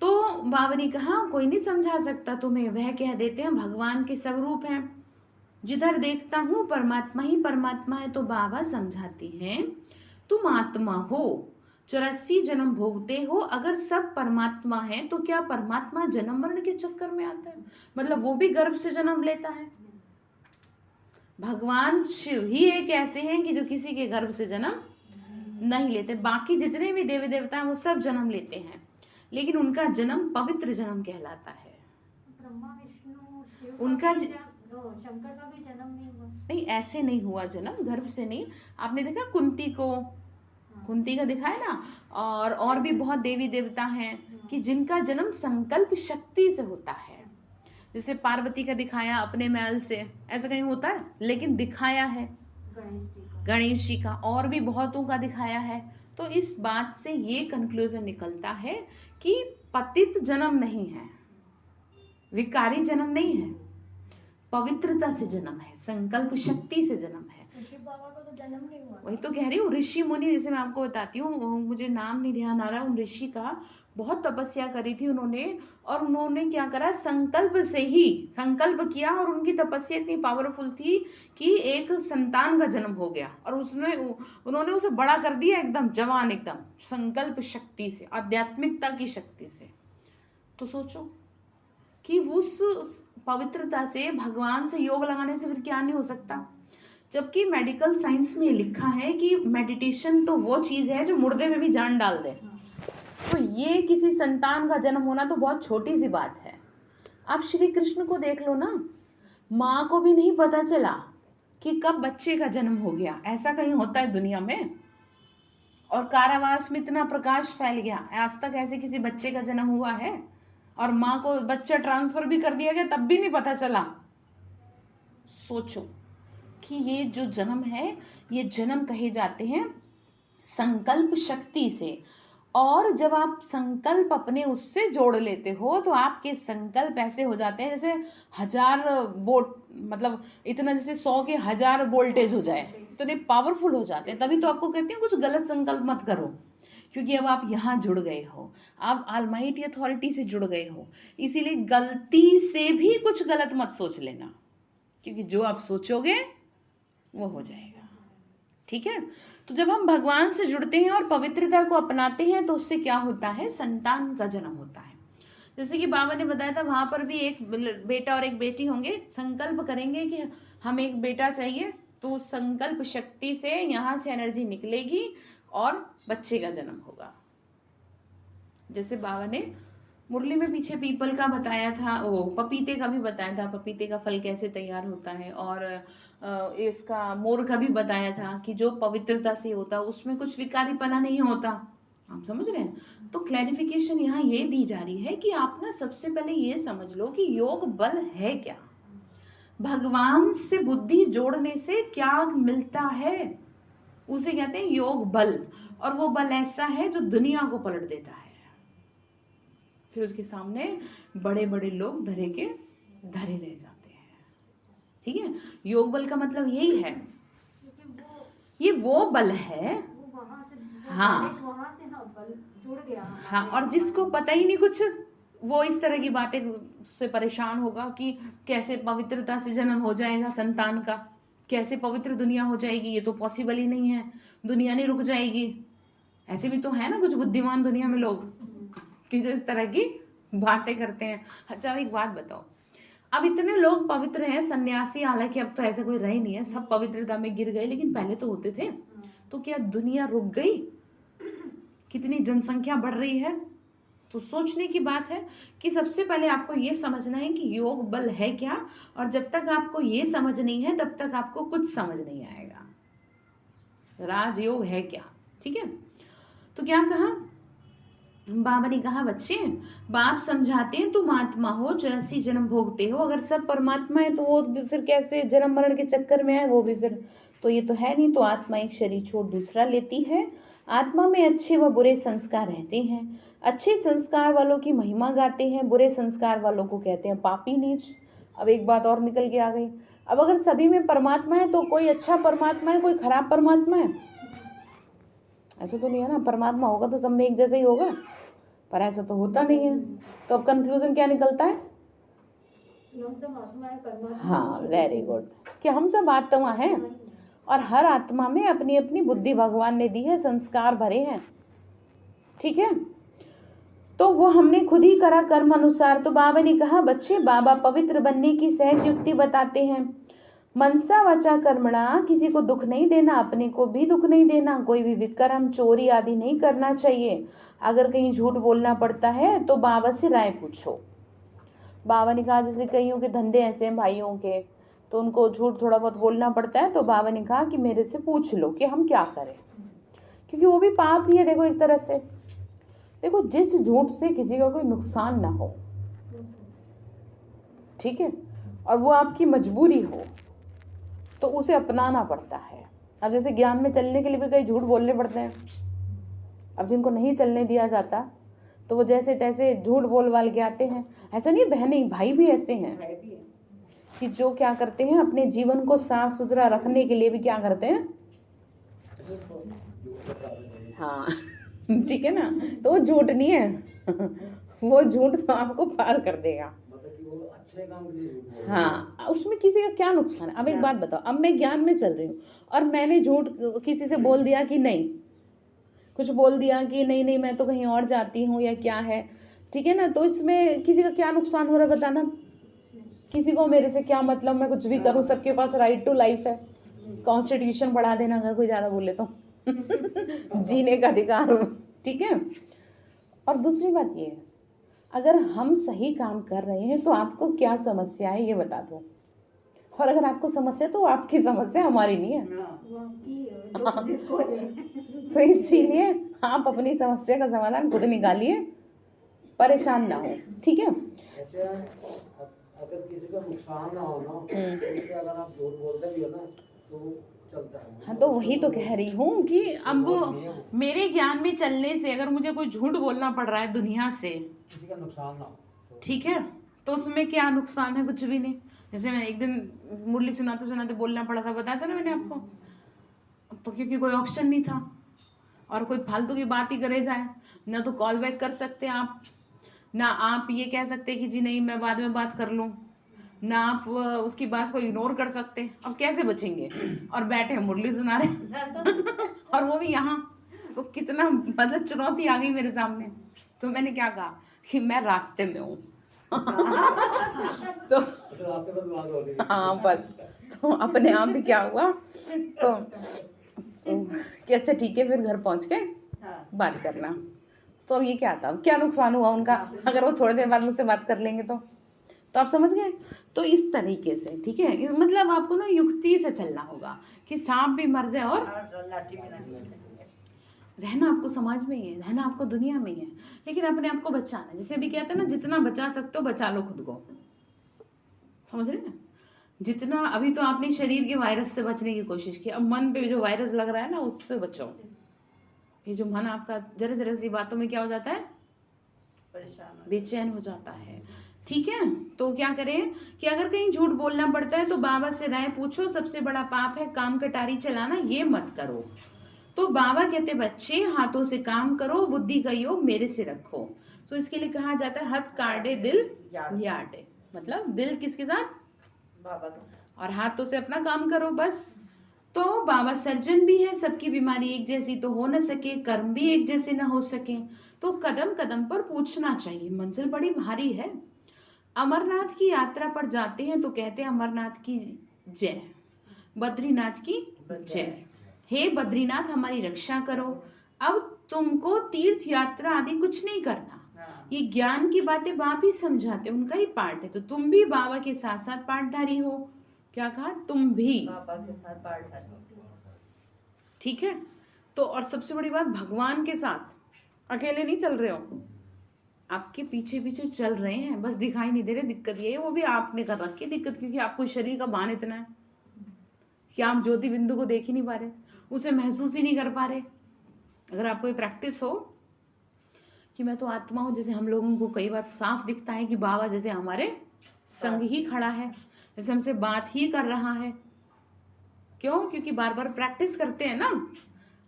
तो बाबा ने कहा कोई नहीं समझा सकता तुम्हें, वह कह देते हैं भगवान के स्वरूप हैं, जिधर देखता हूँ परमात्मा ही परमात्मा है। तो बाबा समझाती हैं तुम आत्मा हो, 84 जन्म भोगते हो। अगर सब परमात्मा है तो क्या परमात्मा जन्म मरण के चक्कर में आता है? मतलब वो भी गर्भ से जन्म लेता है। भगवान शिव ही एक ऐसे हैं कि जो किसी के गर्भ से जन्म नहीं लेते। बाकी जितने भी देवी देवता हैं वो सब जन्म लेते हैं, लेकिन उनका जन्म पवित्र जन्म कहलाता है। ब्रह्मा विष्णु शिव उनका शंकर का भी जन्म नहीं हुआ? नहीं, ऐसे नहीं हुआ जन्म, गर्भ से नहीं। आपने देखा कुंती को, कुंती का दिखाया ना, और भी बहुत देवी देवता हैं कि जिनका जन्म संकल्प शक्ति से होता है। जैसे पार्वती का दिखाया अपने महल से, ऐसा कहीं होता है, लेकिन दिखाया है गणेश जी का, और भी बहुतों का दिखाया है। तो इस बात से ये कंक्लूजन निकलता है कि पतित जन्म नहीं है, विकारी जन्म नहीं है, पवित्रता से जन्म है, संकल्प शक्ति से जन्म है। बाबा को तो जन्म नहीं हुआ। वही तो कह रही हूँ, ऋषि मुनि, जैसे मैं आपको बताती हूँ, मुझे नाम नहीं ध्यान आ रहा, उन ऋषि का बहुत तपस्या करी थी उन्होंने, और उन्होंने क्या करा, संकल्प से ही संकल्प किया, और उनकी तपस्या इतनी पावरफुल थी कि एक संतान का जन्म हो गया, और उन्होंने उसे बड़ा कर दिया, एकदम जवान, एकदम संकल्प शक्ति से, आध्यात्मिकता की शक्ति से। तो सोचो कि उस पवित्रता से, भगवान से योग लगाने से फिर क्या नहीं हो सकता। जबकि मेडिकल साइंस में लिखा है कि मेडिटेशन तो वो चीज़ है जो मुर्दे में भी जान डाल दे। तो ये किसी संतान का जन्म होना तो बहुत छोटी सी बात है। आप श्री कृष्ण को देख लो ना, माँ को भी नहीं पता चला कि कब बच्चे का जन्म हो गया। ऐसा कहीं होता है दुनिया में? और कारावास में इतना प्रकाश फैल गया, आज तक ऐसे किसी बच्चे का जन्म हुआ है? और माँ को बच्चा ट्रांसफर भी कर दिया गया, तब भी नहीं पता चला। सोचो कि ये जो जन्म है, ये जन्म कहे जाते हैं संकल्प शक्ति से। और जब आप संकल्प अपने उससे जोड़ लेते हो तो आपके संकल्प ऐसे हो जाते हैं जैसे 1000 वोल्ट, मतलब इतना जैसे 100 के 1000 वोल्टेज हो जाए, तो ये पावरफुल हो जाते हैं। तभी तो आपको कहते हैं कुछ गलत संकल्प मत करो, क्योंकि अब आप यहाँ जुड़ गए हो, आप ऑलमाइटी अथॉरिटी से जुड़ गए हो। इसीलिए गलती से भी कुछ गलत मत सोच लेना, क्योंकि जो आप सोचोगे वो हो जाएगा। ठीक है? तो जब हम भगवान से जुड़ते हैं और पवित्रता को अपनाते हैं तो उससे क्या होता है, संतान का जन्म होता है। जैसे कि बाबा ने बताया था, वहाँ पर भी एक बेटा और एक बेटी होंगे, संकल्प करेंगे कि हमें एक बेटा चाहिए, तो संकल्प शक्ति से यहाँ से एनर्जी निकलेगी और बच्चे का जन्म होगा। जैसे बाबा ने मुरली में पीछे पीपल का बताया था, वो पपीते का भी बताया था, पपीते का फल कैसे तैयार होता है, और इसका मोर का भी बताया था कि जो पवित्रता से होता है उसमें कुछ विकारीपना नहीं होता। आप समझ रहे हैं? तो क्लैरिफिकेशन यहाँ ये दी जा रही है कि आप ना सबसे पहले ये समझ लो कि योग बल है क्या, भगवान से बुद्धि जोड़ने से क्या मिलता है, उसे कहते हैं योग बल। और वो बल ऐसा है जो दुनिया को पलट देता है। फिर उसके सामने बड़े बड़े लोग धरे के धरे रह जाते हैं। ठीक है? योग बल का मतलब यही है, ये वो बल है। हाँ, बल जुड़ गया। हाँ, और जिसको पता ही नहीं कुछ, वो इस तरह की बातें से परेशान होगा कि कैसे पवित्रता से जन्म हो जाएगा संतान का, कैसे पवित्र दुनिया हो जाएगी, ये तो पॉसिबल ही नहीं है, दुनिया नहीं रुक जाएगी। ऐसे भी तो है ना कुछ बुद्धिमान दुनिया में लोग कि जो इस तरह की बातें करते हैं। अच्छा, एक बात बताओ, अब इतने लोग पवित्र हैं, सन्यासी, हालांकि अब तो ऐसा कोई रह नहीं है, सब पवित्रता में गिर गए, लेकिन पहले तो होते थे। तो क्या दुनिया रुक गई? कितनी जनसंख्या बढ़ रही है। तो सोचने की बात है कि सबसे पहले आपको ये समझना है कि योग बल है क्या, और जब तक आपको ये समझ नहीं है तब तक आपको कुछ समझ नहीं आएगा राजयोग है क्या। ठीक है? तो क्या कहा बाबा ने, कहा बच्चे, बाप समझाते हैं तुम आत्मा हो, 84 जन्म भोगते हो। अगर सब परमात्मा है तो वो फिर कैसे जन्म मरण के चक्कर में है, वो भी फिर तो ये तो है नहीं। तो आत्मा एक शरीर छोड़ दूसरा लेती है, आत्मा में अच्छे व बुरे संस्कार रहते हैं। अच्छे संस्कार वालों की महिमा गाते हैं, बुरे संस्कार वालों को कहते हैं पापी नीच। अब एक बात और निकल के आ गई, अब अगर सभी में परमात्मा है तो कोई अच्छा परमात्मा है, कोई खराब परमात्मा है? ऐसा तो नहीं है ना, परमात्मा होगा तो सब में एक जैसा ही होगा, पर ऐसा तो होता नहीं है। तो अब कंक्लूजन क्या निकलता है? हम सब आत्मा है, परमात्मा। हाँ, वेरी गुड, कि हम सब आत्मा हैं और हर आत्मा में अपनी अपनी बुद्धि भगवान ने दी है, संस्कार भरे हैं, ठीक है। तो वो हमने खुद ही करा कर्म अनुसार। तो बाबा ने कहा बच्चे, बाबा पवित्र बनने की सहज युक्ति बताते हैं। मनसा वाचा कर्मणा, किसी को दुख नहीं देना, अपने को भी दुख नहीं देना, कोई भी विक्रम चोरी आदि नहीं करना चाहिए। अगर कहीं झूठ बोलना पड़ता है तो बाबा से राय पूछो। बाबा ने कहा जैसे कईयों के धंधे ऐसे हैं भाइयों के, तो उनको झूठ थोड़ा बहुत बोलना पड़ता है, तो बाबा ने कहा कि मेरे से पूछ लो कि हम क्या करें, क्योंकि वो भी पाप ही है। देखो एक तरह से, देखो जिस झूठ से किसी का कोई नुकसान ना हो, ठीक है, और वो आपकी मजबूरी हो, तो उसे अपनाना पड़ता है। अब जैसे ज्ञान में चलने के लिए भी कई झूठ बोलने पड़ते हैं। अब जिनको नहीं चलने दिया जाता तो वो जैसे तैसे झूठ बोल वाल के आते हैं। ऐसा नहीं, बहनें भाई भी ऐसे हैं कि जो क्या करते हैं, अपने जीवन को साफ सुथरा रखने के लिए भी क्या करते हैं, हाँ ठीक है ना, तो वो झूठ नहीं है वो झूठ तो आपको पार कर देगा, अच्छे काम के लिए झूठ बोल। हाँ, उसमें किसी का क्या नुकसान है। अब एक बात बताओ, अब मैं ज्ञान में चल रही हूँ और मैंने झूठ किसी से बोल दिया कि नहीं, कुछ बोल दिया कि नहीं नहीं मैं तो कहीं और जाती हूँ या क्या है, ठीक है ना, तो इसमें किसी का क्या नुकसान हो रहा है बताना। किसी को मेरे से क्या मतलब, मैं कुछ भी करूँ, सबके पास राइट टू लाइफ है। कॉन्स्टिट्यूशन बढ़ा देना अगर कोई ज़्यादा बोले तो जीने का अधिकार, ठीक है। और दूसरी बात ये है, अगर हम सही काम कर रहे हैं तो आपको क्या समस्या है ये बता दो, और अगर आपको समस्या तो आपकी समस्या, हमारी नहीं है। तो इसीलिए आप अपनी समस्या का समाधान खुद निकालिए, परेशान ना हो, ठीक है। ऐसे अगर किसी का नुकसान ना हो ना, तो उससे अगर आप झूठ बोलते भी हो ना तो चलता है। हाँ, तो वही तो कह रही हूँ कि अब मेरे ज्ञान में चलने से अगर मुझे कोई झूठ बोलना पड़ रहा है दुनिया से, किसी का नुकसान ना हो, ठीक है, तो उसमें क्या नुकसान है, कुछ भी नहीं। जैसे मैं एक दिन मुरली सुनाते सुनाते बोलना पड़ा था, बताया था ना मैंने आपको, तो क्योंकि कोई ऑप्शन नहीं था और कोई फालतू की बात ही करे जाए, ना तो कॉल बैक कर सकते आप, ना आप ये कह सकते कि जी नहीं मैं बाद में बात कर लूँ, ना आप उसकी बात को इग्नोर कर सकते। अब कैसे बचेंगे, और बैठे मुरली सुना रहे और वो भी यहाँ, तो कितना मतलब चुनौती आ गई मेरे सामने। तो मैंने क्या कहा कि मैं रास्ते में हूँ तो रास्ते पर बात हो रही है। हाँ बस, तो अपने आप भी क्या हुआ, तो कि अच्छा ठीक है फिर घर पहुँच के बात करना। तो अब ये क्या था, क्या नुकसान हुआ उनका, अगर वो थोड़ी देर बाद मुझसे बात कर लेंगे तो आप समझ गए। तो इस तरीके से, ठीक है, मतलब आपको ना युक्ति से चलना होगा कि सांप भी मर जाए और रहना आपको समाज में ही है, रहना आपको दुनिया में ही है, लेकिन अपने आप को बचाना। जैसे अभी कहते हैं ना, जितना बचा सकते हो बचा लो खुद को, समझ रहे हैं। जितना अभी तो आपने शरीर के वायरस से बचने की कोशिश की, अब मन पे जो वायरस लग रहा है ना उससे बचो। ये जो मन आपका जरा जरा सी बातों में क्या हो जाता है, परेशान, बेचैन हो जाता है, ठीक है। तो क्या करें कि अगर कहीं झूठ बोलना पड़ता है तो बाबा से राय पूछो। सबसे बड़ा पाप है काम कटारी चलाना, ये मत करो। तो बाबा कहते बच्चे हाथों से काम करो, बुद्धि का योग मेरे से रखो। तो इसके लिए कहा जाता है हथ काटे दिल याटे, मतलब दिल किसके साथ, बाबा के साथ, और हाथों से अपना काम करो बस। तो बाबा सर्जन भी है, सबकी बीमारी एक जैसी तो हो न सके, कर्म भी एक जैसे न हो सके, तो कदम कदम पर पूछना चाहिए। मंजिल बड़ी भारी है। अमरनाथ की यात्रा पर जाते हैं तो कहते हैं अमरनाथ की जय, बद्रीनाथ की जय, हे बद्रीनाथ हमारी रक्षा करो। अब तुमको तीर्थ यात्रा आदि कुछ नहीं करना, ये ज्ञान की बातें बाप ही समझाते, उनका ही पाठ है। तो तुम भी बाबा के साथ साथ पाठधारी हो। क्या कहा, तुम भी बाबा के साथ पाठधारी, ठीक है। तो और सबसे बड़ी बात, भगवान के साथ अकेले नहीं चल रहे हो, आपके पीछे पीछे चल रहे हैं, बस दिखाई नहीं दे रहे। दिक्कत ये है, वो भी आपने कर रखी है दिक्कत, क्योंकि आपको शरीर का भान इतना है कि आप ज्योति बिंदु को देख ही नहीं पा रहे, उसे महसूस ही नहीं कर पा रहे। अगर आपको ये प्रैक्टिस हो कि मैं तो आत्मा हूँ, जैसे हम लोगों को कई बार साफ दिखता है कि बाबा जैसे हमारे संग ही खड़ा है, जैसे हमसे बात ही कर रहा है। क्यों? क्योंकि बार बार प्रैक्टिस करते हैं ना।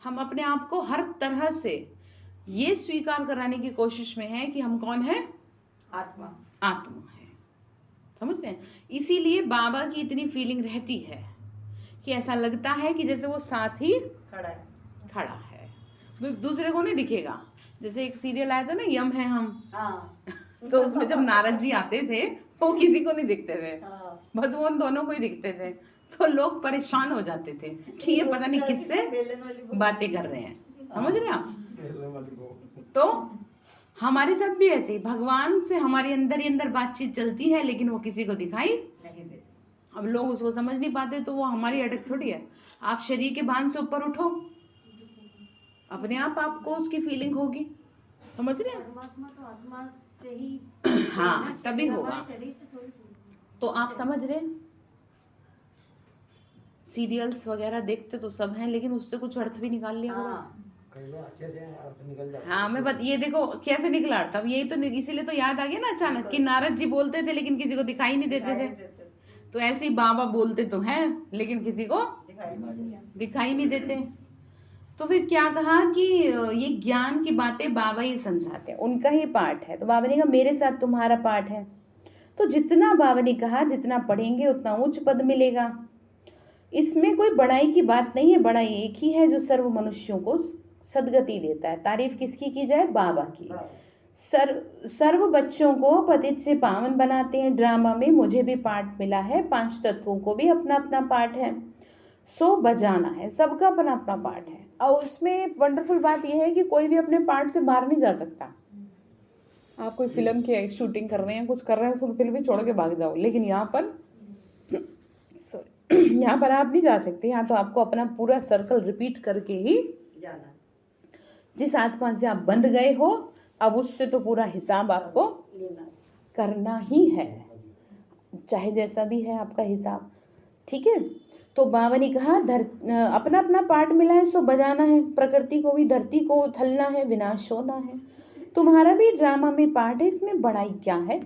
हम अपने आप को हर तरह से ये स्वीकार कराने की कोशिश में है कि हम कौन है? आत्मा। आत्मा है। समझ रहे हैं? इसीलिए बाबा की इतनी फीलिंग रहती है कि ऐसा लगता है कि जैसे वो साथ ही खड़ा है, दूसरे को नहीं दिखेगा। जैसे एक सीरियल आया था ना, यम है हम। हाँ। तो उसमें जब नारद जी आते थे वो किसी को नहीं दिखते थे, हाँ। बस वो उन दोनों को ही दिखते थे। तो लोग परेशान हो जाते थे कि ये पता नहीं किससे बातें कर रहे हैं। समझ रहे हैं आप? तो हमारे साथ भी ऐसे ही भगवान से हमारे अंदर ही अंदर बातचीत चलती है, लेकिन वो किसी को दिखाई नहीं देते। अब लोग उसको समझ नहीं पाते, तो वो हमारी अटक थोड़ी है। आप शरीर के बांध से ऊपर उठो, अपने आप आपको उसकी फीलिंग होगी। समझ रहे हैं? परमात्मा तो आत्मा से ही हाँ, तभी होगा। शरीर से थोड़ी। तो आप समझ रहे हैं? सीरियल्स वगैरह देखते तो सब हैं, लेकिन उससे कुछ अर्थ भी निकाल लिया करो। कई लोग अच्छे से अर्थ निकल जाते हाँ, मैं ये देखो कैसे निकला अर्थ। अब यही तो इसीलिए तो याद आ गया ना अचानक कि नारद जी बोलते थे लेकिन किसी को दिखाई नहीं देते थे। तो ऐसे ही बाबा बोलते तो हैं लेकिन किसी को दिखाई नहीं देते। तो फिर क्या कहा कि ये ज्ञान की बातें बाबा ही समझाते हैं, उनका ही पाठ है। तो बाबा ने कहा मेरे साथ तुम्हारा पाठ है। तो जितना बाबा ने कहा जितना पढ़ेंगे उतना उच्च पद मिलेगा। इसमें कोई बड़ाई की बात नहीं है, बड़ाई एक ही है जो सर्व मनुष्यों को सदगति देता है। तारीफ किसकी की जाए? बाबा की। सर्व बच्चों को पतित से पावन बनाते हैं। ड्रामा में मुझे भी पाठ मिला है, 5 तत्वों को भी अपना अपना पाठ है। सो बजाना है, सबका अपना अपना पार्ट है। और उसमें वंडरफुल बात यह है कि कोई भी अपने पार्ट से बाहर नहीं जा सकता। आप कोई फिल्म की शूटिंग कर रहे हैं, कुछ कर रहे हैं, उसको फिल्म भी छोड़ के भाग जाओ, लेकिन यहाँ पर यहाँ पर आप नहीं जा सकते। यहाँ तो आपको अपना पूरा सर्कल रिपीट करके ही जाना। जिस आत्मा से आप बंध गए हो, अब उससे तो पूरा हिसाब आपको करना ही है, चाहे जैसा भी है आपका हिसाब। ठीक है? तो बाबा ने कहा अपना अपना पार्ट मिला है, सो बजाना है। प्रकृति को भी धरती को उथलना है, विनाश होना है। तुम्हारा भी ड्रामा में पार्ट है, इसमें बड़ाई क्या है?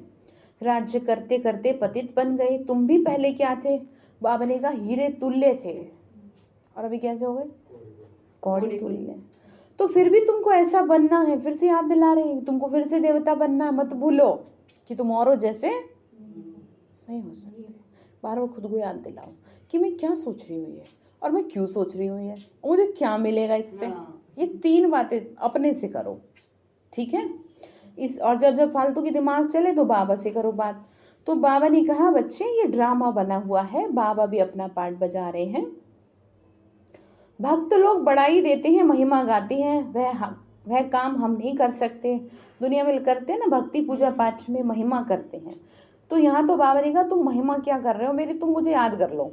राज्य करते करते पतित बन गए। तुम भी पहले क्या थे? बाबा ने कहा हीरे तुल्य थे, और अभी कैसे हो गए? कौड़ी तुल्य। तो फिर भी तुमको ऐसा बनना है, फिर से याद दिला रहे हैं तुमको फिर से देवता बनना है। मत भूलो कि तुम औरों जैसे नहीं हो सकते। बार बार खुद को याद दिलाओ कि मैं क्या सोच रही हूँ ये, और मैं क्यों सोच रही हूँ ये, मुझे क्या मिलेगा इससे। ये 3 बातें अपने से करो। ठीक है? और जब फालतू की दिमाग चले तो बाबा से करो बात। तो बाबा ने कहा बच्चे ये ड्रामा बना हुआ है, बाबा भी अपना पार्ट बजा रहे हैं। भक्त लोग बड़ाई देते हैं, महिमा गाते हैं, वह काम हम नहीं कर सकते। दुनिया में करते हैं ना, भक्ति पूजा पाठ में महिमा करते हैं। तो यहाँ तो बाबा ने कहा तुम महिमा क्या कर रहे हो मेरी, तुम मुझे याद कर लो।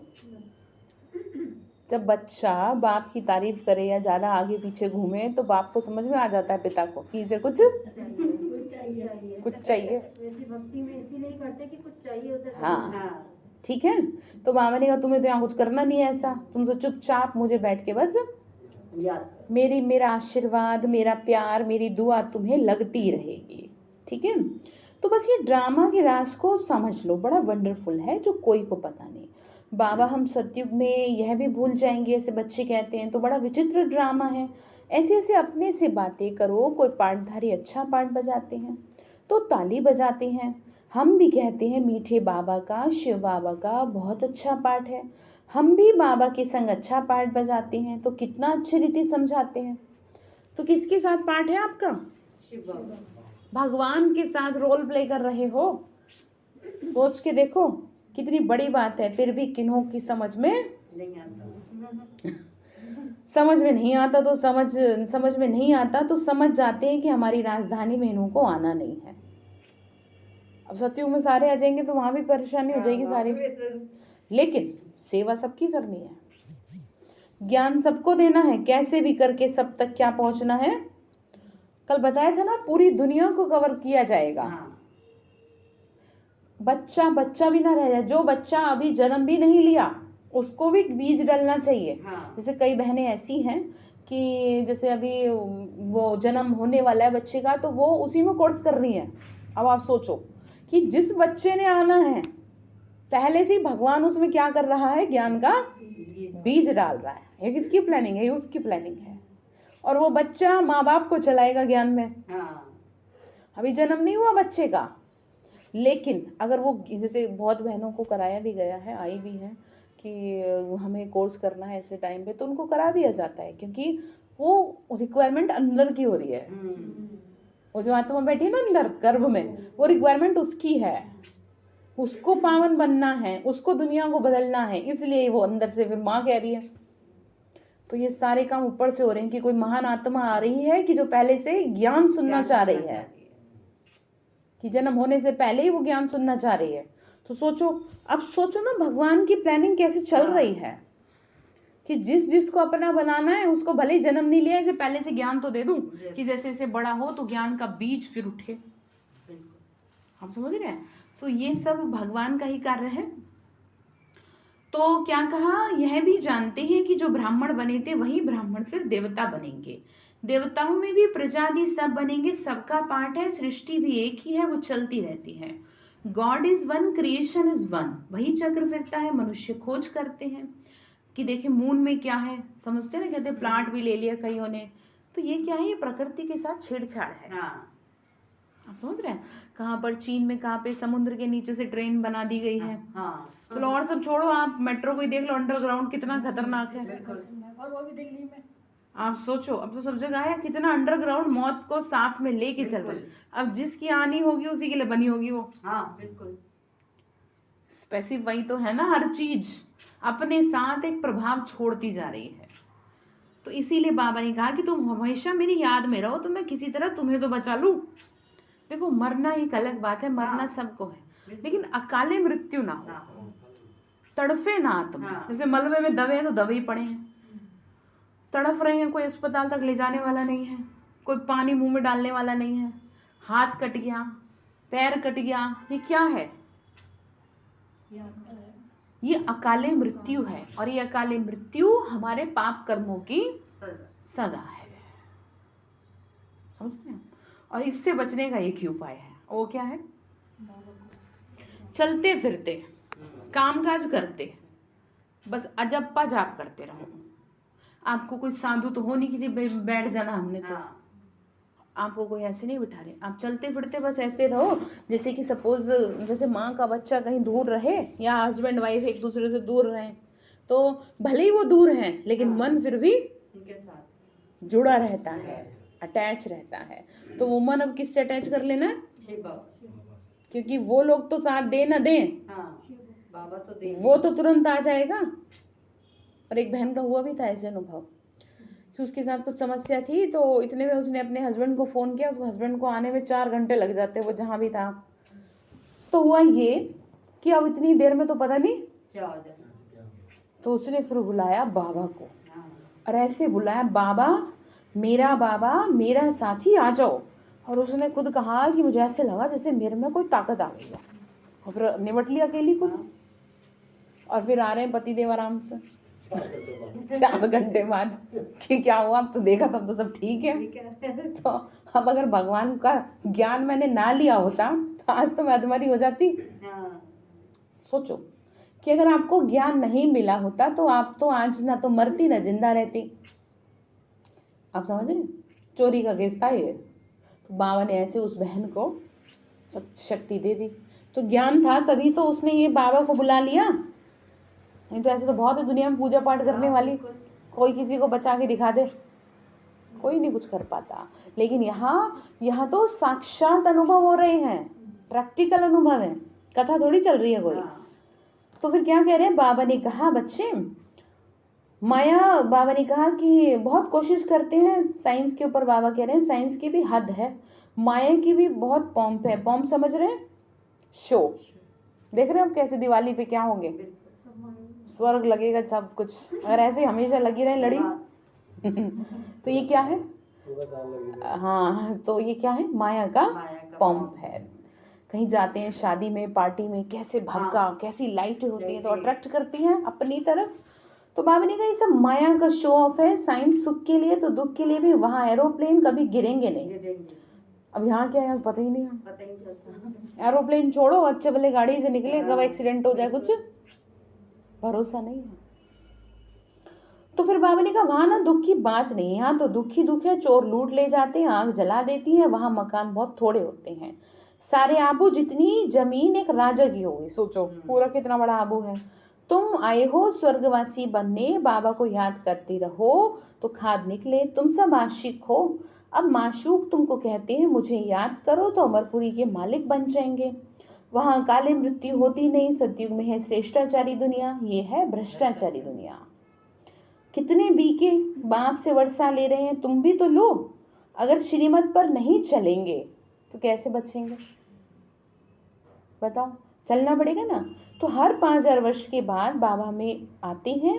जब बच्चा बाप की तारीफ करे या ज़्यादा आगे पीछे घूमे तो बाप को समझ में आ जाता है पिता को कि इसे कुछ चाहिए। भक्ति में इसीलिए करते कि कुछ चाहिए उधर। हाँ, ठीक है। तो बाबा ने कहा तुम्हें तो यहाँ कुछ करना नहीं है ऐसा, तुम तो चुपचाप मुझे बैठ के बस मेरा आशीर्वाद, मेरा प्यार, मेरी दुआ तुम्हें लगती रहेगी। ठीक है? तो बस ये ड्रामा के राज को समझ लो, बड़ा वंडरफुल है जो कोई को पता नहीं। बाबा हम सतयुग में यह भी भूल जाएंगे, ऐसे बच्चे कहते हैं, तो बड़ा विचित्र ड्रामा है। ऐसे ऐसे अपने से बातें करो। कोई पाठधारी अच्छा पाठ बजाते हैं तो ताली बजाते हैं। हम भी कहते हैं मीठे बाबा का, शिव बाबा का बहुत अच्छा पाठ है। हम भी बाबा के संग अच्छा पाठ बजाते हैं, तो कितना अच्छी रीति समझाते हैं। तो किसके साथ पाठ है आपका? शिव बाबा। भगवान के साथ रोल प्ले कर रहे हो। सोच के देखो कितनी बड़ी बात है। फिर भी किन्हों की समझ में नहीं आता। समझ में नहीं आता तो समझ में नहीं आता तो समझ जाते हैं कि हमारी राजधानी में इन्हों को आना नहीं है। अब सतयुग में सारे आ जाएंगे तो वहां भी परेशानी हो जाएगी सारी। लेकिन सेवा सबकी करनी है, ज्ञान सबको देना है, कैसे भी करके सब तक क्या पहुंचना है। कल बताया था ना, पूरी दुनिया को कवर किया जाएगा। बच्चा भी ना रह जाए। जो बच्चा अभी जन्म भी नहीं लिया उसको भी बीज डालना चाहिए। जैसे कई बहनें ऐसी हैं कि जैसे अभी वो जन्म होने वाला है बच्चे का, तो वो उसी में कोर्स कर रही है। अब आप सोचो कि जिस बच्चे ने आना है पहले से ही भगवान उसमें क्या कर रहा है, ज्ञान का बीज डाल रहा है। ये किसकी प्लानिंग है? ये उसकी प्लानिंग है। और वो बच्चा माँ बाप को चलाएगा ज्ञान में। हाँ, अभी जन्म नहीं हुआ बच्चे का, लेकिन अगर वो, जैसे बहुत बहनों को कराया भी गया है, आई भी हैं कि हमें कोर्स करना है ऐसे टाइम पे, तो उनको करा दिया जाता है, क्योंकि वो रिक्वायरमेंट अंदर की हो रही है। वो जो आत्मा बैठी है ना अंदर गर्भ में, वो रिक्वायरमेंट उसकी है, उसको पावन बनना है, उसको दुनिया को बदलना है, इसलिए वो अंदर से फिर माँ कह रही है। तो ये सारे काम ऊपर से हो रहे हैं कि कोई महान आत्मा आ रही है कि जो पहले से ज्ञान सुनना चाह रही है, कि जन्म होने से पहले ही वो ज्ञान सुनना चाह रही है। तो सोचो, अब सोचो ना भगवान की प्लानिंग कैसे चल रही है, कि जिस जिसको अपना बनाना है उसको भले ही जन्म नहीं लिया, इसे पहले से ज्ञान तो दे दूं कि जैसे जैसे बड़ा हो तो ज्ञान का बीज फिर उठे। हम समझ रहे हैं? तो ये सब भगवान का ही कार्य है। तो क्या कहा, यह भी जानते हैं कि जो ब्राह्मण बने थे वही ब्राह्मण फिर देवता बनेंगे, देवताओं में भी प्रजाति सब बनेंगे, सबका पार्ट है, सृष्टि भी एक ही है, वो चलती रहती है। God is one, creation is one, वही चक्र फिरता है। मनुष्य खोज करते हैं कि देखे मून में क्या है, समझते हैं ना, कहते प्लांट भी ले लिया कईयों ने, तो ये क्या है, ये प्रकृति के साथ छेड़छाड़ है। हाँ, आप समझ रहे हैं? कहाँ पर चीन में, कहाँ पे समुद्र के नीचे से ट्रेन बना दी गई है। हाँ, चलो और सब छोड़ो, आप मेट्रो को ही देख लो, अंडरग्राउंड कितना खतरनाक है। और वो भी दिल्ली में। आप सोचो, अब तो सब जगह है, कितना अंडरग्राउंड मौत को साथ में लेके चल रहे। अब जिसकी आनी होगी उसी के लिए बनी होगी वो। हाँ, बिल्कुल। स्पेसिफाई तो है ना, हर चीज अपने साथ एक प्रभाव छोड़ती जा रही है। तो इसीलिए बाबा ने कहा कि तुम हमेशा मेरी याद में रहो, तो मैं किसी तरह तुम्हें तो बचा लूं। देखो, मरना एक अलग बात है, मरना सबको है, लेकिन अकाले मृत्यु ना हो, तड़फे ना आत्मा। जैसे मलबे में दबे हैं तो दबे ही पड़े हैं, तड़फ रहे हैं, कोई अस्पताल तक ले जाने वाला नहीं है, कोई पानी मुंह में डालने वाला नहीं है, हाथ कट गया, पैर कट गया, ये क्या है? ये अकाले मृत्यु है। और ये अकाले मृत्यु हमारे पाप कर्मों की सजा है। समझ रहे हैं? और इससे बचने का एक ही उपाय है, वो क्या है? चलते फिरते कामकाज करते बस अजप्पा जाप करते रहो। आपको कोई साधु तो हो नहीं कि जी बैठ जाना हमने, तो आपको कोई ऐसे नहीं बिठा रहे। आप चलते फिरते बस ऐसे रहो, जैसे कि सपोज जैसे माँ का बच्चा कहीं दूर रहे या हस्बैंड वाइफ एक दूसरे से दूर रहे, तो भले ही वो दूर हैं लेकिन मन फिर भी उनके साथ जुड़ा रहता है, अटैच रहता है। तो वो मन अब किससे अटैच कर लेना है? क्योंकि वो लोग तो साथ दे ना दें, बाबा तो दे, वो तो तुरंत आ जाएगा। और एक बहन का हुआ भी था ऐसे अनुभव कि उसके साथ कुछ समस्या थी, तो इतने में उसने अपने हस्बैंड को फ़ोन किया, उसको हस्बैंड को आने में 4 घंटे लग जाते वो जहाँ भी था। तो हुआ ये कि अब इतनी देर में तो पता नहीं क्या हो जाए। तो उसने फिर बुलाया बाबा को, और ऐसे बुलाया, बाबा मेरा साथी आ जाओ। और उसने खुद कहा कि मुझे ऐसे लगा जैसे मेरे में कोई ताकत आ गई है, और फिर निपट लिया अकेली खुद। और फिर आ रहे हैं पतिदेव आराम से 4 घंटे बाद कि क्या हुआ, अब तो देखा तब तो सब ठीक है। तो अब अगर भगवान का ज्ञान मैंने ना लिया होता तो आज तो मैं अधमरी हो जाती। सोचो कि अगर आपको ज्ञान नहीं मिला होता तो आप तो आज ना तो मरती ना जिंदा रहती। आप समझ रहे? चोरी का केस था ये, तो बाबा ने ऐसे उस बहन को शक्ति दे दी। तो ज्ञान था तभी तो उसने ये बाबा को बुला लिया, नहीं तो ऐसे तो बहुत है दुनिया में पूजा पाठ करने वाली, कोई किसी को बचा के दिखा दे, कोई नहीं कुछ कर पाता। लेकिन यहाँ तो साक्षात अनुभव हो रहे हैं, प्रैक्टिकल अनुभव है, कथा थोड़ी चल रही है कोई। तो फिर क्या कह रहे हैं बाबा ने कहा, बच्चे बाबा ने कहा कि बहुत कोशिश करते हैं साइंस के ऊपर। बाबा कह रहे हैं साइंस की भी हद है, माया की भी बहुत पॉम्प है। पॉम्प समझ रहे हैं? शो देख रहे हैं हम कैसे दिवाली पे क्या होंगे, स्वर्ग लगेगा सब कुछ, अगर ऐसे हमेशा लगी रहे लड़ी तो ये क्या है? हाँ, तो ये क्या है? माया का पॉम्प है। कहीं जाते हैं शादी में, पार्टी में, कैसे भड़का, कैसी लाइट होती है तो अट्रैक्ट करती हैं अपनी तरफ। तो बाबा ने कहा ये सब माया का शो ऑफ है, साइंस सुख के लिए तो दुख के लिए भी। वहाँ एरोप्लेन कभी गिरेंगे नहीं। गिरेंगे, अब यहाँ क्या है पता ही नहीं है। पता ही नहीं चलता। एरोप्लेन छोड़ो, अच्छे भले गाड़ी से निकले, कब एक्सीडेंट हो जाए कुछ भरोसा नहीं है। तो फिर बाबा ने कहा वहाँ ना दुख की बात नहीं है, यहाँ तो दुख ही दुख है। चोर लूट ले जाते हैं, आग जला देती है, वहाँ मकान बहुत थोड़े होते हैं। सारे आबू जितनी जमीन एक राजा की होगी, सोचो पूरा कितना बड़ा आबू है। तुम आए हो स्वर्गवासी बनने, बाबा को याद करते रहो तो खाद निकले। तुम सब आशिक हो, अब माशूक तुमको कहते हैं मुझे याद करो तो अमरपुरी के मालिक बन जाएंगे। वहाँ काले मृत्यु होती नहीं, सतयुग में है श्रेष्ठाचारी दुनिया, ये है भ्रष्टाचारी दुनिया। कितने बीके बाप से वर्षा ले रहे हैं, तुम भी तो लो। अगर श्रीमत पर नहीं चलेंगे तो कैसे बचेंगे बताओ, चलना पड़ेगा ना। तो हर 5000 वर्ष के बाद बाबा में आते हैं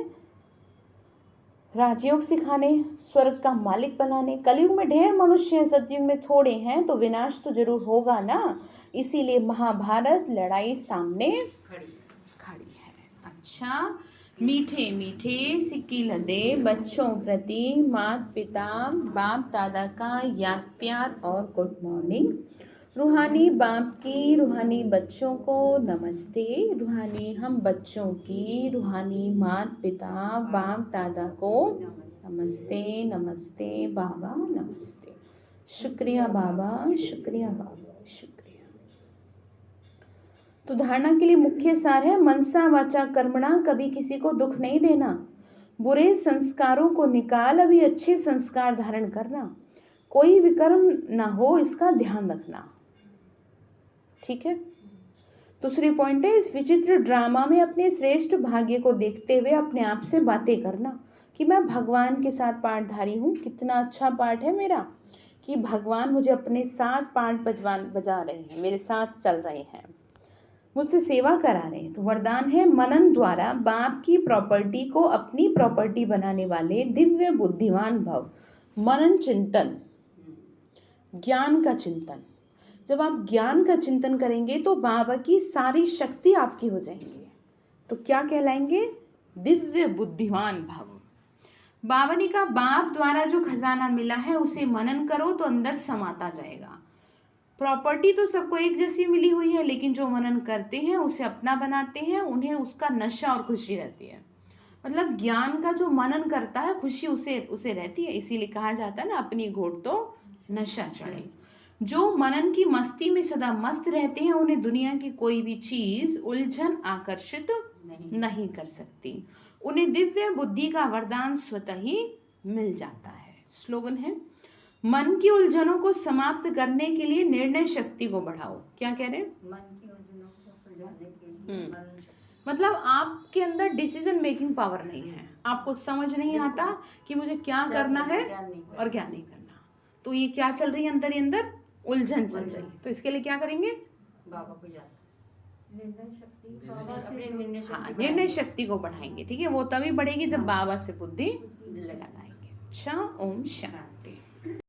राजयोग सिखाने, स्वर्ग का मालिक बनाने। कलयुग में ढेर मनुष्य हैं, सतयुग में थोड़े हैं, तो विनाश तो जरूर होगा ना। इसीलिए महाभारत लड़ाई सामने खड़ी है। अच्छा, मीठे मीठे सिक्की लदे बच्चों प्रति माता पिता बाप दादा का याद प्यार और गुड मॉर्निंग। रूहानी बाप की रूहानी बच्चों को नमस्ते। रूहानी हम बच्चों की रूहानी माता पिता बाप दादा को नमस्ते। नमस्ते बाबा, नमस्ते। शुक्रिया बाबा, शुक्रिया बाबा, शुक्रिया। तो धारणा के लिए मुख्य सार है मनसा वाचा कर्मणा, कभी किसी को दुख नहीं देना। बुरे संस्कारों को निकाल, अभी अच्छे संस्कार धारण करना। कोई विकर्म ना हो, इसका ध्यान रखना। ठीक है। दूसरी पॉइंट है, इस विचित्र ड्रामा में अपने श्रेष्ठ भाग्य को देखते हुए अपने आप से बातें करना कि मैं भगवान के साथ पाठधारी हूँ। कितना अच्छा पाठ है मेरा कि भगवान मुझे अपने साथ पाठ बजा रहे हैं, मेरे साथ चल रहे हैं, मुझसे सेवा करा रहे हैं। तो वरदान है मनन द्वारा बाप की प्रॉपर्टी को अपनी प्रॉपर्टी बनाने वाले दिव्य बुद्धिमान भव। मनन चिंतन, ज्ञान का चिंतन। जब आप ज्ञान का चिंतन करेंगे तो बाबा की सारी शक्ति आपकी हो जाएंगी। तो क्या कहलाएंगे? दिव्य बुद्धिमान भव। बाबा ने कहा बाप द्वारा जो खजाना मिला है उसे मनन करो तो अंदर समाता जाएगा। प्रॉपर्टी तो सबको एक जैसी मिली हुई है, लेकिन जो मनन करते हैं उसे अपना बनाते हैं, उन्हें उसका नशा और खुशी रहती है। मतलब ज्ञान का जो मनन करता है खुशी उसे रहती है। इसीलिए कहा जाता है ना, अपनी घोट तो नशा चढ़े। जो मनन की मस्ती में सदा मस्त रहते हैं उन्हें दुनिया की कोई भी चीज उलझन आकर्षित नहीं कर सकती। उन्हें दिव्य बुद्धि का वरदान स्वतः ही मिल जाता है। स्लोगन है, मन की उलझनों को समाप्त करने के लिए निर्णय शक्ति को बढ़ाओ। क्या कह रहे हैं? मन की उलझनों को सुलझाने के लिए मतलब आपके अंदर डिसीजन मेकिंग पावर नहीं है, आपको समझ नहीं आता कि मुझे क्या करना है और क्या नहीं करना। तो ये क्या चल रही है अंदर ही अंदर? उलझन चल रही है। तो इसके लिए क्या करेंगे? बाबा को याद, निर्णय शक्ति, हाँ, निर्णय शक्ति को बढ़ाएंगे। ठीक है, वो तभी बढ़ेगी जब बाबा से बुद्धि लगाएंगे। अच्छा, ओम शांति।